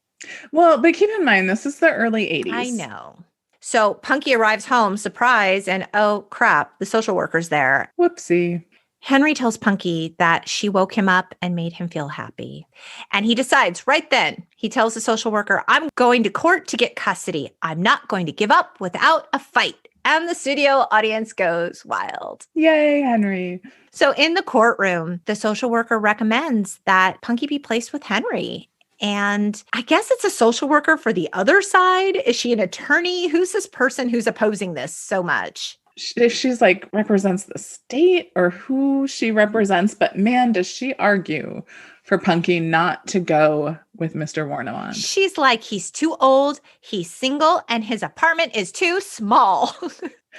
Well, but keep in mind, this is the early 80s. I know. So Punky arrives home, surprise, and oh crap, the social worker's there. Whoopsie. Henry tells Punky that she woke him up and made him feel happy. And he decides right then, he tells the social worker, I'm going to court to get custody. I'm not going to give up without a fight. And the studio audience goes wild. Yay, Henry. So in the courtroom, the social worker recommends that Punky be placed with Henry. And I guess it's a social worker for the other side. Is she an attorney? Who's this person who's opposing this so much? If she's like represents the state or who she represents, but man, does she argue for Punky not to go with Mr. Warnemont. She's like, he's too old, he's single, and his apartment is too small.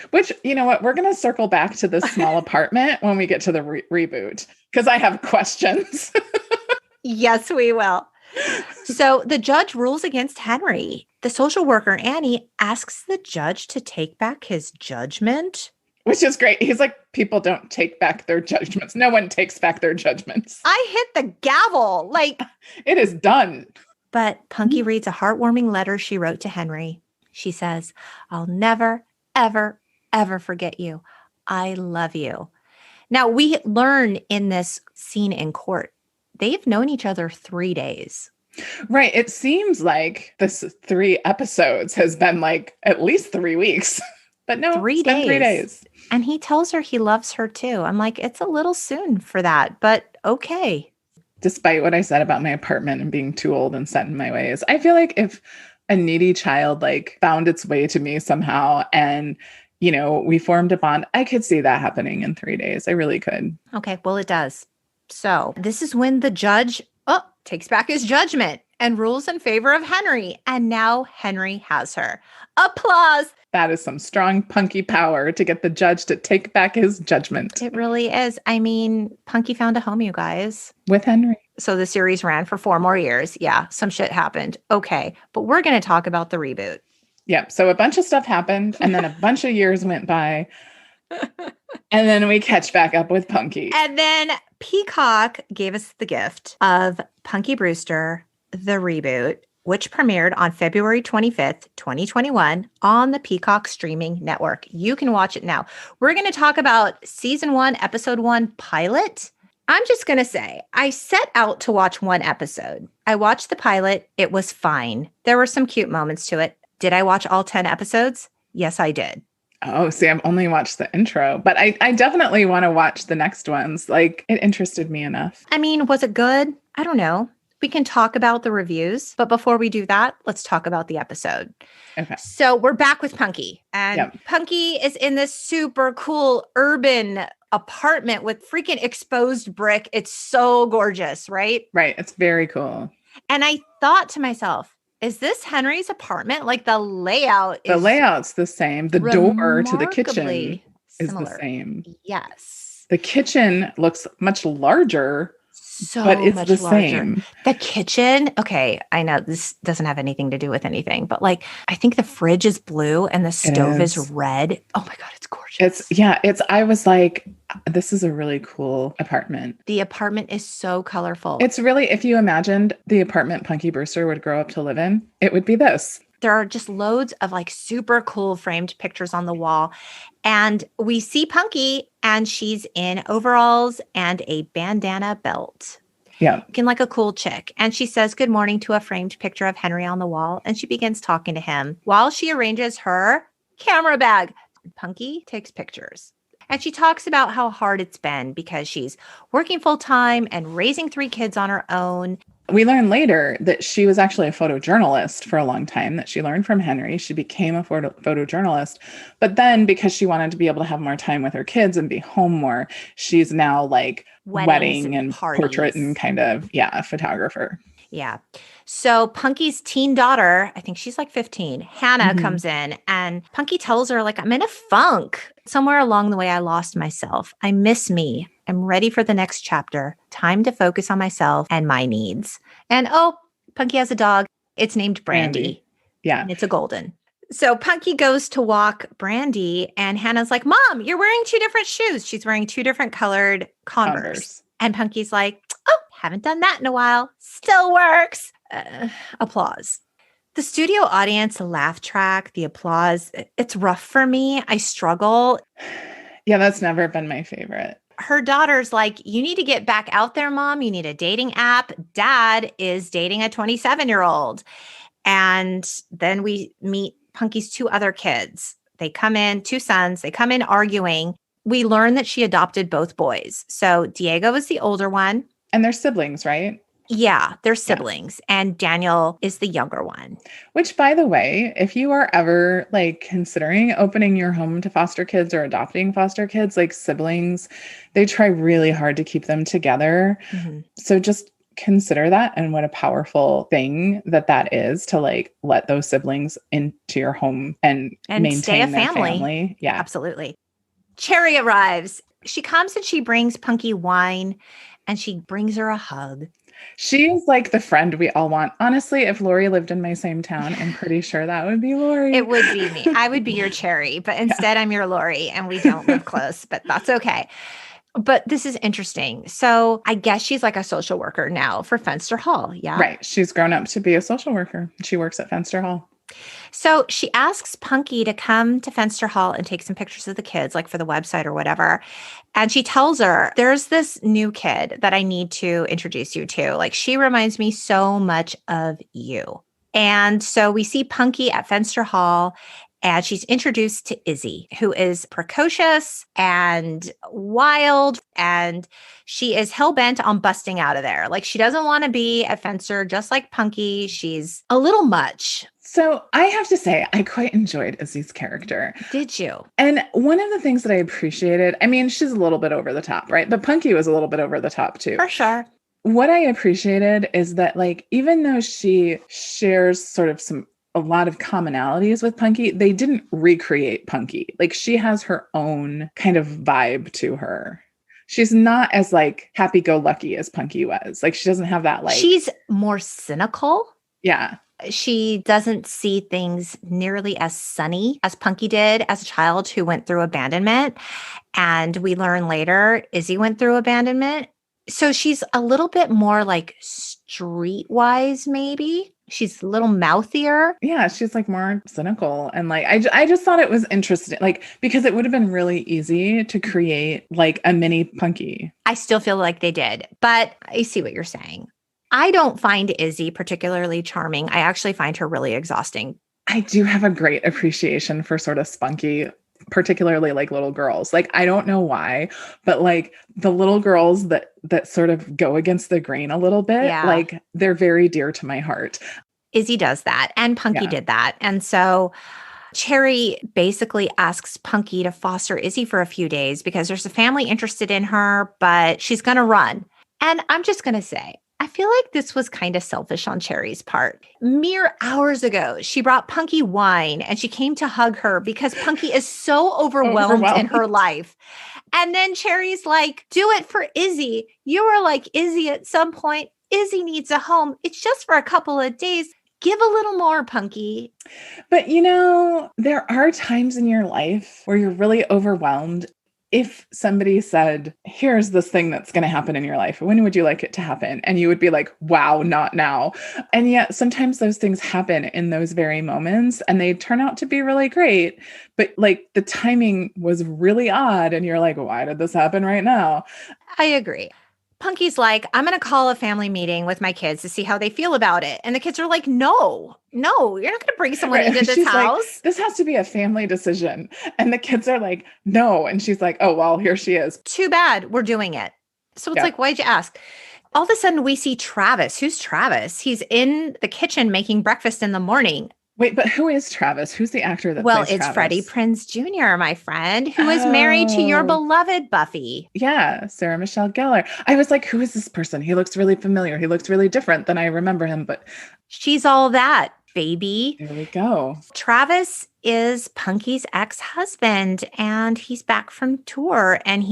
Which, you know what, we're going to circle back to this small apartment when we get to the reboot, because I have questions. Yes, we will. So the judge rules against Henry. The social worker, Annie, asks the judge to take back his judgment. Which is great. He's like, people don't take back their judgments. No one takes back their judgments. I hit the gavel. Like, it is done. But Punky reads a heartwarming letter she wrote to Henry. She says, I'll never, ever, ever forget you. I love you. Now, we learn in this scene in court, they've known each other 3 days. Right. It seems like this 3 episodes has been like at least 3 weeks. But no, 3 it's been 3 days. And he tells her he loves her too. I'm like, it's a little soon for that, but okay. Despite what I said about my apartment and being too old and set in my ways, I feel like if a needy child like found its way to me somehow and, you know, we formed a bond, I could see that happening in 3 days. I really could. Okay, well, it does. So this is when the judge takes back his judgment and rules in favor of Henry. And now Henry has her. Applause. That is some strong Punky power to get the judge to take back his judgment. It really is. I mean, Punky found a home, you guys. With Henry. So the series ran for 4 more years. Yeah, some shit happened. Okay, but we're going to talk about the reboot. Yep. So a bunch of stuff happened and then a bunch of years went by. And then we catch back up with Punky. And then Peacock gave us the gift of Punky Brewster, the reboot, which premiered on February 25th, 2021 on the Peacock streaming network. You can watch it now. We're going to talk about season 1, episode 1 pilot. I'm just going to say, I set out to watch 1 episode. I watched the pilot. It was fine. There were some cute moments to it. Did I watch all 10 episodes? Yes, I did. Oh, see, I've only watched the intro, but I definitely want to watch the next ones. Like, it interested me enough. I mean, was it good? I don't know. We can talk about the reviews, but before we do that, let's talk about the episode. Okay. So we're back with Punky, and Punky is in this super cool urban apartment with freaking exposed brick. It's so gorgeous, right? Right. It's very cool. And I thought to myself, is this Henry's apartment? Like the layout The is layout's the same. The door to the kitchen remarkably is the similar. same. Yes. The kitchen looks much larger, So but it's much the larger. same. The kitchen, okay, I know this doesn't have anything to do with anything, but like I think the fridge is blue and the stove is red. Oh my God, it's gorgeous. I was like, this is a really cool apartment. The apartment is so colorful. It's really, if you imagined the apartment Punky Brewster would grow up to live in, it would be this. There are just loads of like super cool framed pictures on the wall. And we see Punky and she's in overalls and a bandana belt. Yeah. Looking like a cool chick. And she says good morning to a framed picture of Henry on the wall. And she begins talking to him while she arranges her camera bag. Punky takes pictures. And she talks about how hard it's been because she's working full time and raising 3 kids on her own. We learn later that she was actually a photojournalist for a long time, that she learned from Henry. She became a photojournalist. But then because she wanted to be able to have more time with her kids and be home more, she's now like wedding and portrait and kind of, a photographer. Yeah. So Punky's teen daughter, I think she's like 15, Hannah comes in and Punky tells her like, I'm in a funk. Somewhere along the way, I lost myself. I miss me. I'm ready for the next chapter. Time to focus on myself and my needs. And Punky has a dog. It's named Brandy. Yeah. And it's a golden. So Punky goes to walk Brandy and Hannah's like, Mom, you're wearing 2 different shoes. She's wearing 2 different colored Converse. And Punky's like, haven't done that in a while. Still works. Applause. The studio audience laugh track, the applause, it's rough for me. I struggle. Yeah, that's never been my favorite. Her daughter's like, you need to get back out there, Mom. You need a dating app. Dad is dating a 27-year-old. And then we meet Punky's 2 other kids. They come in, 2 sons. They come in arguing. We learn that she adopted both boys. So Diego is the older one. And they're siblings, right? Yeah, they're siblings. Yeah. And Daniel is the younger one. Which, by the way, if you are ever like considering opening your home to foster kids or adopting foster kids, like siblings, they try really hard to keep them together. Mm-hmm. So just consider that, and what a powerful thing that is to like let those siblings into your home and maintain stay a their family. Yeah, absolutely. Cherry arrives. She comes and she brings Punky wine and she brings her a hug. She's like the friend we all want. Honestly, if Lori lived in my same town, I'm pretty sure that would be Lori. It would be me. I would be your Cherry, but instead I'm your Lori and we don't live close, but that's okay. But this is interesting. So I guess she's like a social worker now for Fenster Hall. Yeah. Right. She's grown up to be a social worker. She works at Fenster Hall. So she asks Punky to come to Fenster Hall and take some pictures of the kids, like for the website or whatever. And she tells her, there's this new kid that I need to introduce you to. Like, she reminds me so much of you. And so we see Punky at Fenster Hall, and she's introduced to Izzy, who is precocious and wild, and she is hell-bent on busting out of there. Like, she doesn't want to be at Fenster, just like Punky. She's a little much. So I have to say, I quite enjoyed Izzy's character. Did you? And one of the things that I appreciated, I mean, she's a little bit over the top, right? But Punky was a little bit over the top too. For sure. What I appreciated is that, like, even though she shares sort of a lot of commonalities with Punky, they didn't recreate Punky. Like, she has her own kind of vibe to her. She's not as like happy-go-lucky as Punky was. Like, she doesn't have that like... She's more cynical. Yeah. She doesn't see things nearly as sunny as Punky did as a child who went through abandonment. And we learn later, Izzy went through abandonment. So she's a little bit more like streetwise, maybe. She's a little mouthier. Yeah, she's like more cynical. And like, I just thought it was interesting, like, because it would have been really easy to create like a mini Punky. I still feel like they did, but I see what you're saying. I don't find Izzy particularly charming. I actually find her really exhausting. I do have a great appreciation for sort of spunky, particularly like little girls. Like, I don't know why, but like the little girls that sort of go against the grain a little bit, like they're very dear to my heart. Izzy does that, and Punky did that. And so Cherry basically asks Punky to foster Izzy for a few days because there's a family interested in her, but she's going to run. And I'm just going to say, I feel like this was kind of selfish on Cherry's part. Mere hours ago, she brought Punky wine and she came to hug her because Punky is so overwhelmed in her life. And then Cherry's like, do it for Izzy. You were like, Izzy, at some point, Izzy needs a home. It's just for a couple of days. Give a little more, Punky. But there are times in your life where you're really overwhelmed. If somebody said, here's this thing that's going to happen in your life, when would you like it to happen? And you would be like, wow, not now. And yet sometimes those things happen in those very moments and they turn out to be really great. But like the timing was really odd. And you're like, why did this happen right now? I agree. Punky's like, I'm going to call a family meeting with my kids to see how they feel about it. And the kids are like, no, you're not going to bring someone into this house. Like, this has to be a family decision. And the kids are like, no. And she's like, oh, well, here she is. Too bad we're doing it. So it's like, why'd you ask? All of a sudden we see Travis. Who's Travis? He's in the kitchen making breakfast in the morning. Wait, but who is Travis? Who's the actor that plays Travis? Well, it's Freddie Prinze Jr., my friend, who is married to your beloved Buffy. Yeah, Sarah Michelle Gellar. I was like, who is this person? He looks really familiar. He looks really different than I remember him, but... She's all that, baby. There we go. Travis is Punky's ex-husband, and he's back from tour, and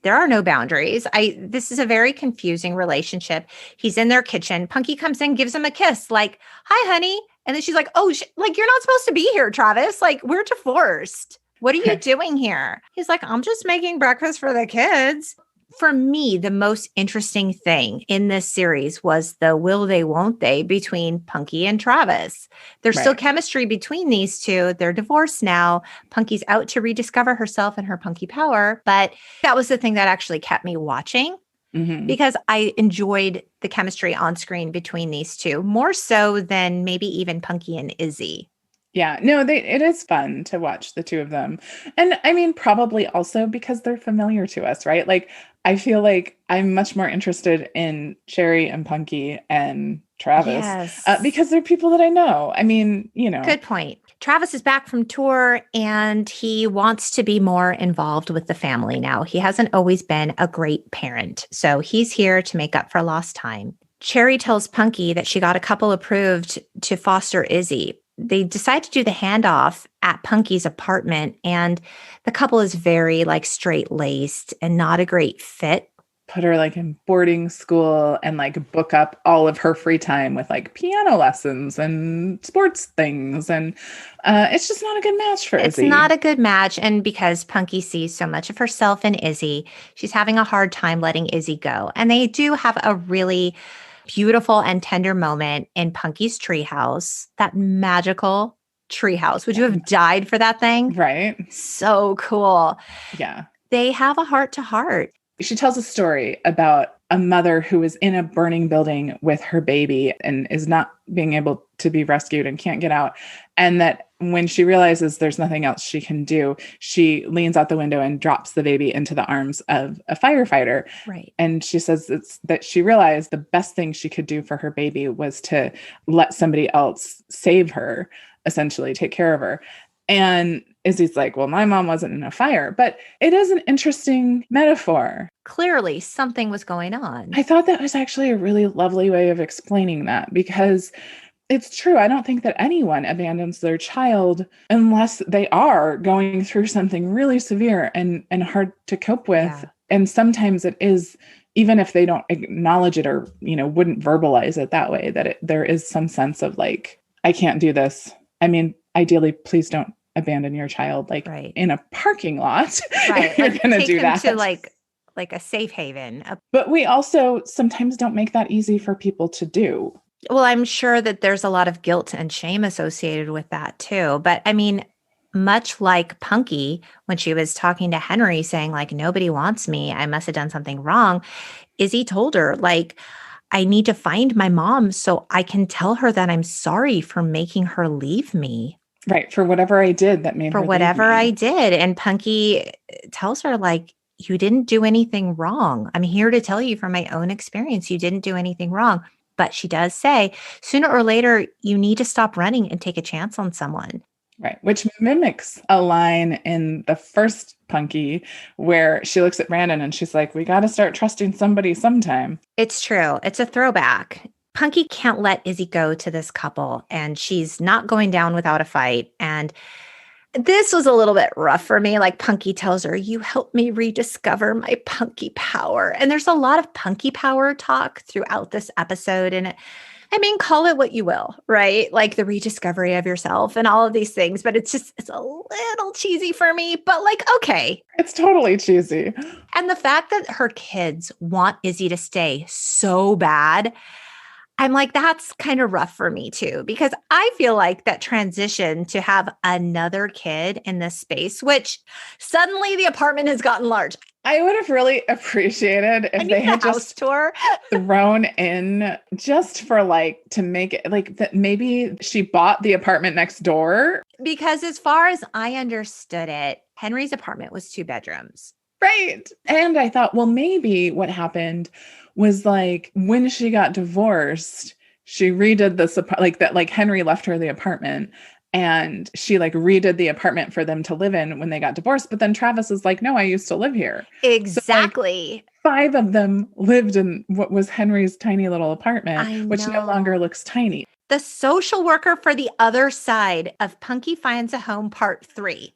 there are no boundaries. This is a very confusing relationship. He's in their kitchen. Punky comes in, gives him a kiss, like, hi, honey. And then she's like, oh, like, you're not supposed to be here, Travis. Like, we're divorced. What are you doing here? He's like, I'm just making breakfast for the kids. For me, the most interesting thing in this series was the will they, won't they between Punky and Travis. There's still chemistry between these two. They're divorced now. Punky's out to rediscover herself and her Punky power. But that was the thing that actually kept me watching. Mm-hmm. Because I enjoyed the chemistry on screen between these two, more so than maybe even Punky and Izzy. Yeah, no, it is fun to watch the two of them. And I mean, probably also because they're familiar to us, right? Like, I feel like I'm much more interested in Cherry and Punky and Travis because they're people that I know. I mean, Good point. Travis is back from tour and he wants to be more involved with the family now. He hasn't always been a great parent, so he's here to make up for lost time. Cherry tells Punky that she got a couple approved to foster Izzy. They decide to do the handoff at Punky's apartment, and the couple is very straight-laced and not a great fit. Put her in boarding school and book up all of her free time with piano lessons and sports things. And it's just not a good match for Izzy. It's not a good match. And because Punky sees so much of herself in Izzy, she's having a hard time letting Izzy go. And they do have a really beautiful and tender moment in Punky's treehouse, that magical treehouse. Would you have died for that thing? Right. So cool. Yeah. They have a heart-to-heart. She tells a story about a mother who is in a burning building with her baby and is not being able to be rescued and can't get out. And that when she realizes there's nothing else she can do, she leans out the window and drops the baby into the arms of a firefighter. Right. And she says that she realized the best thing she could do for her baby was to let somebody else save her, essentially take care of her. And Izzy's like, well, my mom wasn't in a fire, but it is an interesting metaphor. Clearly, something was going on. I thought that was actually a really lovely way of explaining that, because it's true. I don't think that anyone abandons their child unless they are going through something really severe and hard to cope with. Yeah. And sometimes it is, even if they don't acknowledge it or, wouldn't verbalize it that way, that there is some sense of I can't do this. I mean, ideally, please don't abandon your child in a parking lot. Right. If you're going to do that. To like a safe haven. But we also sometimes don't make that easy for people to do. Well, I'm sure that there's a lot of guilt and shame associated with that too. But I mean, much like Punky, when she was talking to Henry saying nobody wants me, I must have done something wrong. Izzy told her I need to find my mom so I can tell her that I'm sorry for making her leave me. Right. For whatever I did that made her leave me. For whatever I did. And Punky tells her you didn't do anything wrong. I'm here to tell you from my own experience, you didn't do anything wrong. But she does say, sooner or later, you need to stop running and take a chance on someone. Right. Which mimics a line in the first Punky where she looks at Brandon and she's like, we got to start trusting somebody sometime. It's true. It's a throwback. Punky can't let Izzy go to this couple, and she's not going down without a fight. And this was a little bit rough for me. Like Punky tells her, you helped me rediscover my punky power. And there's a lot of punky power talk throughout this episode. And I mean, call it what you will, right? Like the rediscovery of yourself and all of these things, but it's a little cheesy for me, but like, okay. It's totally cheesy. And the fact that her kids want Izzy to stay so bad, I'm like, that's kind of rough for me too, because I feel like that transition to have another kid in this space, which suddenly the apartment has gotten large. I would have really appreciated if they had just tour thrown in just for like to make it like that. Maybe she bought the apartment next door. Because as far as I understood it, Henry's apartment was 2 bedrooms. Right. And I thought, well, maybe what happened was like when she got divorced, she redid this, like that, like Henry left her the apartment and she like redid the apartment for them to live in when they got divorced. But then Travis is like, no, I used to live here. Exactly. So, like, 5 of them lived in what was Henry's tiny little apartment, which no longer looks tiny. The social worker for the other side of Punky Finds a Home Part 3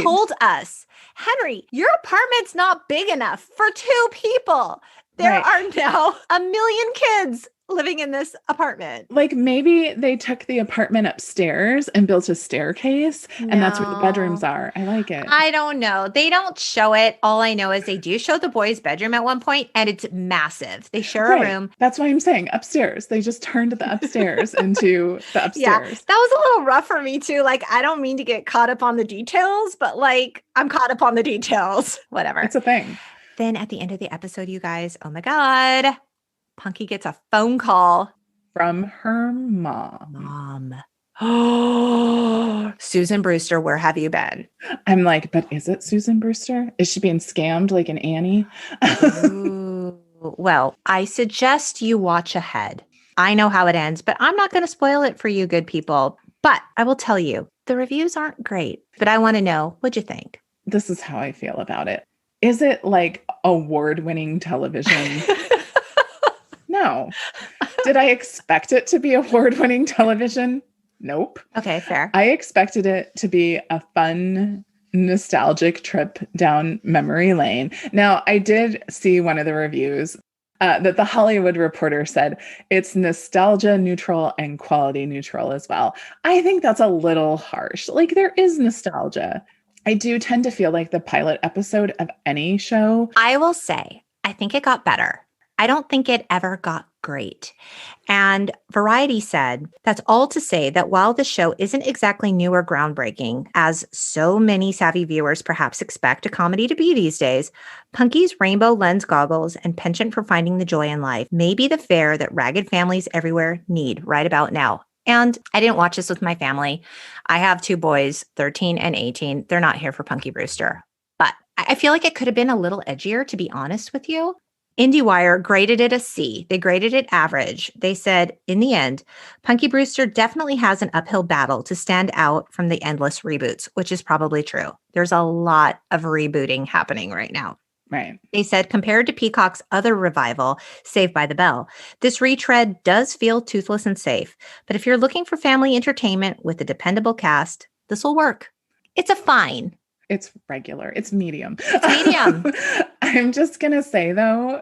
told us, Henry, your apartment's not big enough for 2 people. There are now 1 million kids living in this apartment. Like maybe they took the apartment upstairs and built a staircase and that's where the bedrooms are. I like it. I don't know. They don't show it. All I know is they do show the boys' bedroom at one point and it's massive. They share a room. That's why I'm saying upstairs. They just turned the upstairs into the upstairs. Yeah, that was a little rough for me too. Like, I don't mean to get caught up on the details, but like I'm caught up on the details. Whatever. It's a thing. Then at the end of the episode, you guys, oh my God, Punky gets a phone call from her mom. Oh, Susan Brewster, where have you been? I'm like, but is it Susan Brewster? Is she being scammed like an Annie? Ooh, well, I suggest you watch ahead. I know how it ends, but I'm not going to spoil it for you good people. But I will tell you, the reviews aren't great, but I want to know, what'd you think? This is how I feel about it. Is it like award-winning television? No. Did I expect it to be award-winning television? Nope. Okay, fair. I expected it to be a fun, nostalgic trip down memory lane. Now, I did see one of the reviews that the Hollywood Reporter said it's nostalgia neutral and quality neutral as well. I think that's a little harsh. Like there is nostalgia. I do tend to feel like the pilot episode of any show. I will say, I think it got better. I don't think it ever got great. And Variety said, that's all to say that while the show isn't exactly new or groundbreaking, as so many savvy viewers perhaps expect a comedy to be these days, Punky's rainbow lens goggles and penchant for finding the joy in life may be the fare that ragged families everywhere need right about now. And I didn't watch this with my family. I have 2 boys, 13 and 18. They're not here for Punky Brewster. But I feel like it could have been a little edgier, to be honest with you. IndieWire graded it a C. They graded it average. They said, in the end, Punky Brewster definitely has an uphill battle to stand out from the endless reboots, which is probably true. There's a lot of rebooting happening right now. Right. They said, compared to Peacock's other revival, Saved by the Bell, this retread does feel toothless and safe. But if you're looking for family entertainment with a dependable cast, this will work. It's a fine. It's regular. It's medium. It's medium. I'm just going to say, though,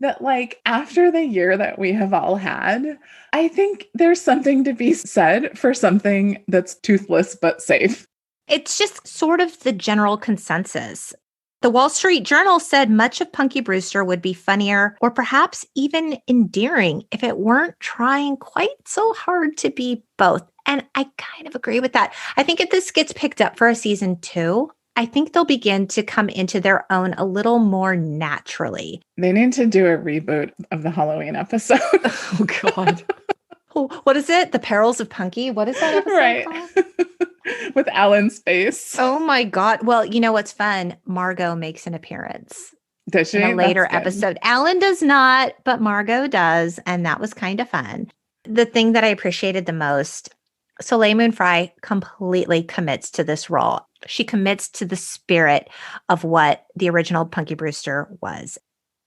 that like after the year that we have all had, I think there's something to be said for something that's toothless but safe. It's just sort of the general consensus. The Wall Street Journal said much of Punky Brewster would be funnier or perhaps even endearing if it weren't trying quite so hard to be both. And I kind of agree with that. I think if this gets picked up for a season 2, I think they'll begin to come into their own a little more naturally. They need to do a reboot of the Halloween episode. Oh, God. What is it? The Perils of Punky? What is that episode called? With Alan's face. Oh, my God. Well, you know what's fun? Margot makes an appearance. Does she? In a later episode. Alan does not, but Margot does. And that was kind of fun. The thing that I appreciated the most, Soleil Moon Frye completely commits to this role. She commits to the spirit of what the original Punky Brewster was.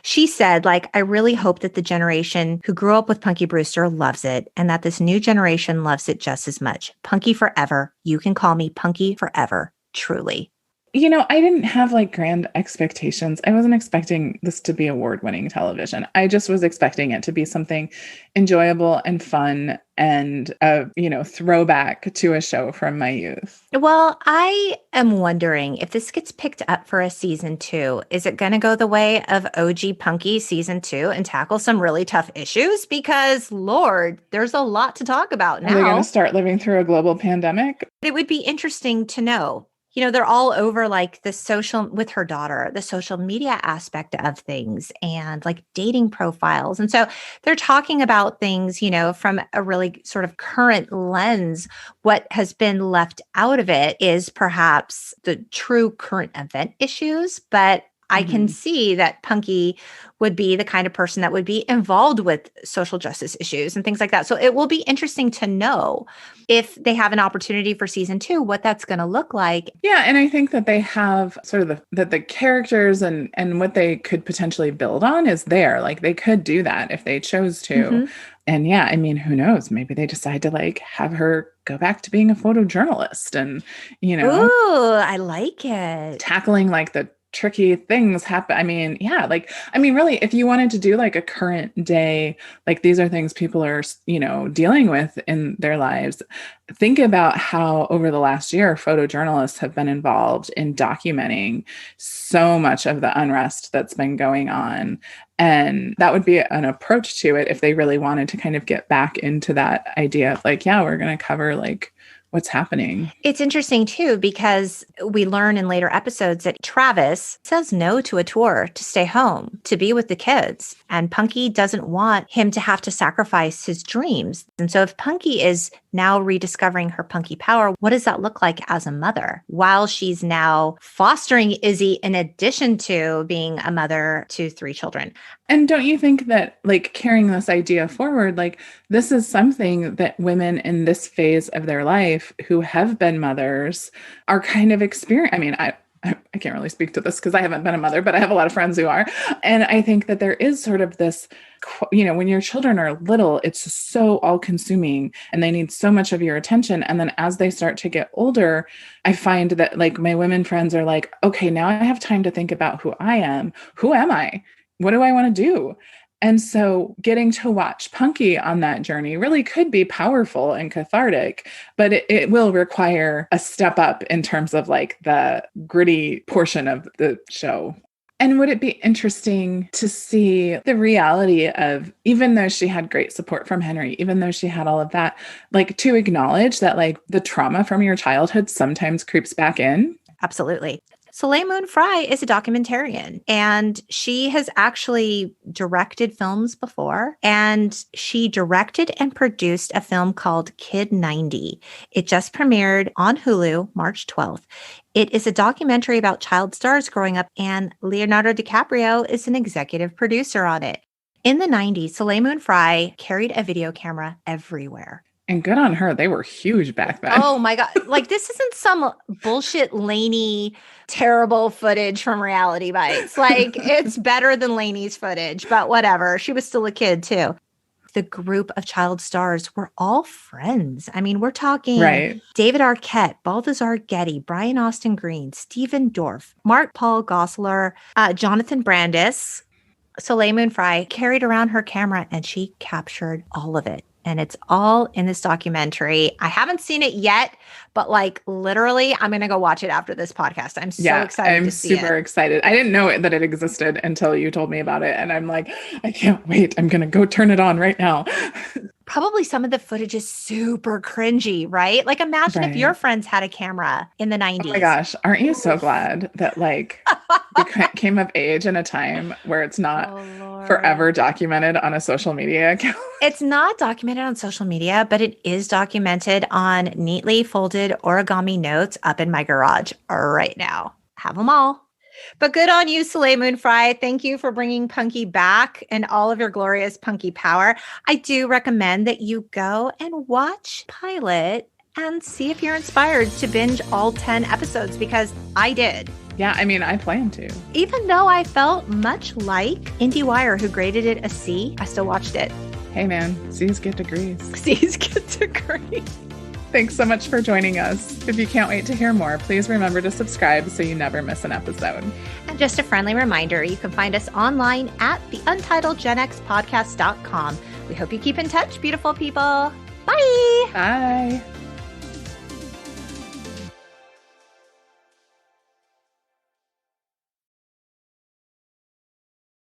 She said, like, I really hope that the generation who grew up with Punky Brewster loves it and that this new generation loves it just as much. Punky forever. You can call me Punky forever. Truly. I didn't have like grand expectations. I wasn't expecting this to be award-winning television. I just was expecting it to be something enjoyable and fun and a, throwback to a show from my youth. Well, I am wondering if this gets picked up for a season 2, is it going to go the way of OG Punky season 2 and tackle some really tough issues? Because Lord, there's a lot to talk about now. Are they going to start living through a global pandemic? It would be interesting to know. They're all over like the social with her daughter, the social media aspect of things and like dating profiles. And so they're talking about things, from a really sort of current lens. What has been left out of it is perhaps the true current event issues, but I can see that Punky would be the kind of person that would be involved with social justice issues and things like that. So it will be interesting to know if they have an opportunity for season 2, what that's going to look like. Yeah. And I think that they have sort of the characters and what they could potentially build on is there. Like they could do that if they chose to. And yeah, I mean, who knows? Maybe they decide to like have her go back to being a photojournalist and, Ooh, I like it. Tackling like the tricky things happen. Really, if you wanted to do like a current day, like these are things people are, dealing with in their lives. Think about how over the last year, photojournalists have been involved in documenting so much of the unrest that's been going on. And that would be an approach to it if they really wanted to kind of get back into that idea of like, yeah, we're going to cover like what's happening. It's interesting too, because we learn in later episodes that Travis says no to a tour to stay home, to be with the kids. And Punky doesn't want him to have to sacrifice his dreams. And so if Punky is now rediscovering her Punky power, what does that look like as a mother while she's now fostering Izzy in addition to being a mother to 3 children? And don't you think that like carrying this idea forward, like this is something that women in this phase of their life who have been mothers are kind of experience. I mean, I can't really speak to this because I haven't been a mother, but I have a lot of friends who are. And I think that there is sort of this, when your children are little, it's so all consuming and they need so much of your attention. And then as they start to get older, I find that like my women friends are like, okay, now I have time to think about who I am. Who am I? What do I want to do? And so getting to watch Punky on that journey really could be powerful and cathartic, but it will require a step up in terms of like the gritty portion of the show. And would it be interesting to see the reality of, even though she had great support from Henry, even though she had all of that, like to acknowledge that like the trauma from your childhood sometimes creeps back in? Absolutely. Soleil Moon Frye is a documentarian, and she has actually directed films before, and she directed and produced a film called Kid 90. It just premiered on Hulu March 12th. It is a documentary about child stars growing up, and Leonardo DiCaprio is an executive producer on it. In the 90s, Soleil Moon Frye carried a video camera everywhere. And good on her. They were huge back then. Oh my God. Like this isn't some bullshit Lainey terrible footage from Reality Bites. Like it's better than Lainey's footage, but whatever. She was still a kid too. The group of child stars were all friends. I mean, we're talking David Arquette, Balthazar Getty, Brian Austin Green, Stephen Dorff, Mark Paul Gosselaar, Jonathan Brandis. Soleil Moon Frye carried around her camera and she captured all of it. And it's all in this documentary. I haven't seen it yet, but like literally, I'm going to go watch it after this podcast. I'm so excited to see it. I'm super excited. I didn't know that it existed until you told me about it. And I'm like, I can't wait. I'm going to go turn it on right now. Probably some of the footage is super cringy, right? Like imagine if your friends had a camera in the 90s. Oh my gosh. Aren't you so glad that like you came of age in a time where it's not forever documented on a social media account? It's not documented on social media, but it is documented on neatly folded origami notes up in my garage right now. Have them all. But good on you, Soleil Moon Frye. Thank you for bringing Punky back and all of your glorious Punky power. I do recommend that you go and watch pilot and see if you're inspired to binge all 10 episodes, because I did. Yeah, I mean, I plan to. Even though I felt much like IndieWire, who graded it a C, I still watched it. Hey man, C's get degrees. C's get degrees. Thanks so much for joining us. If you can't wait to hear more, please remember to subscribe so you never miss an episode. And just a friendly reminder, you can find us online at theuntitledgenxpodcast.com. We hope you keep in touch, beautiful people. Bye. Bye.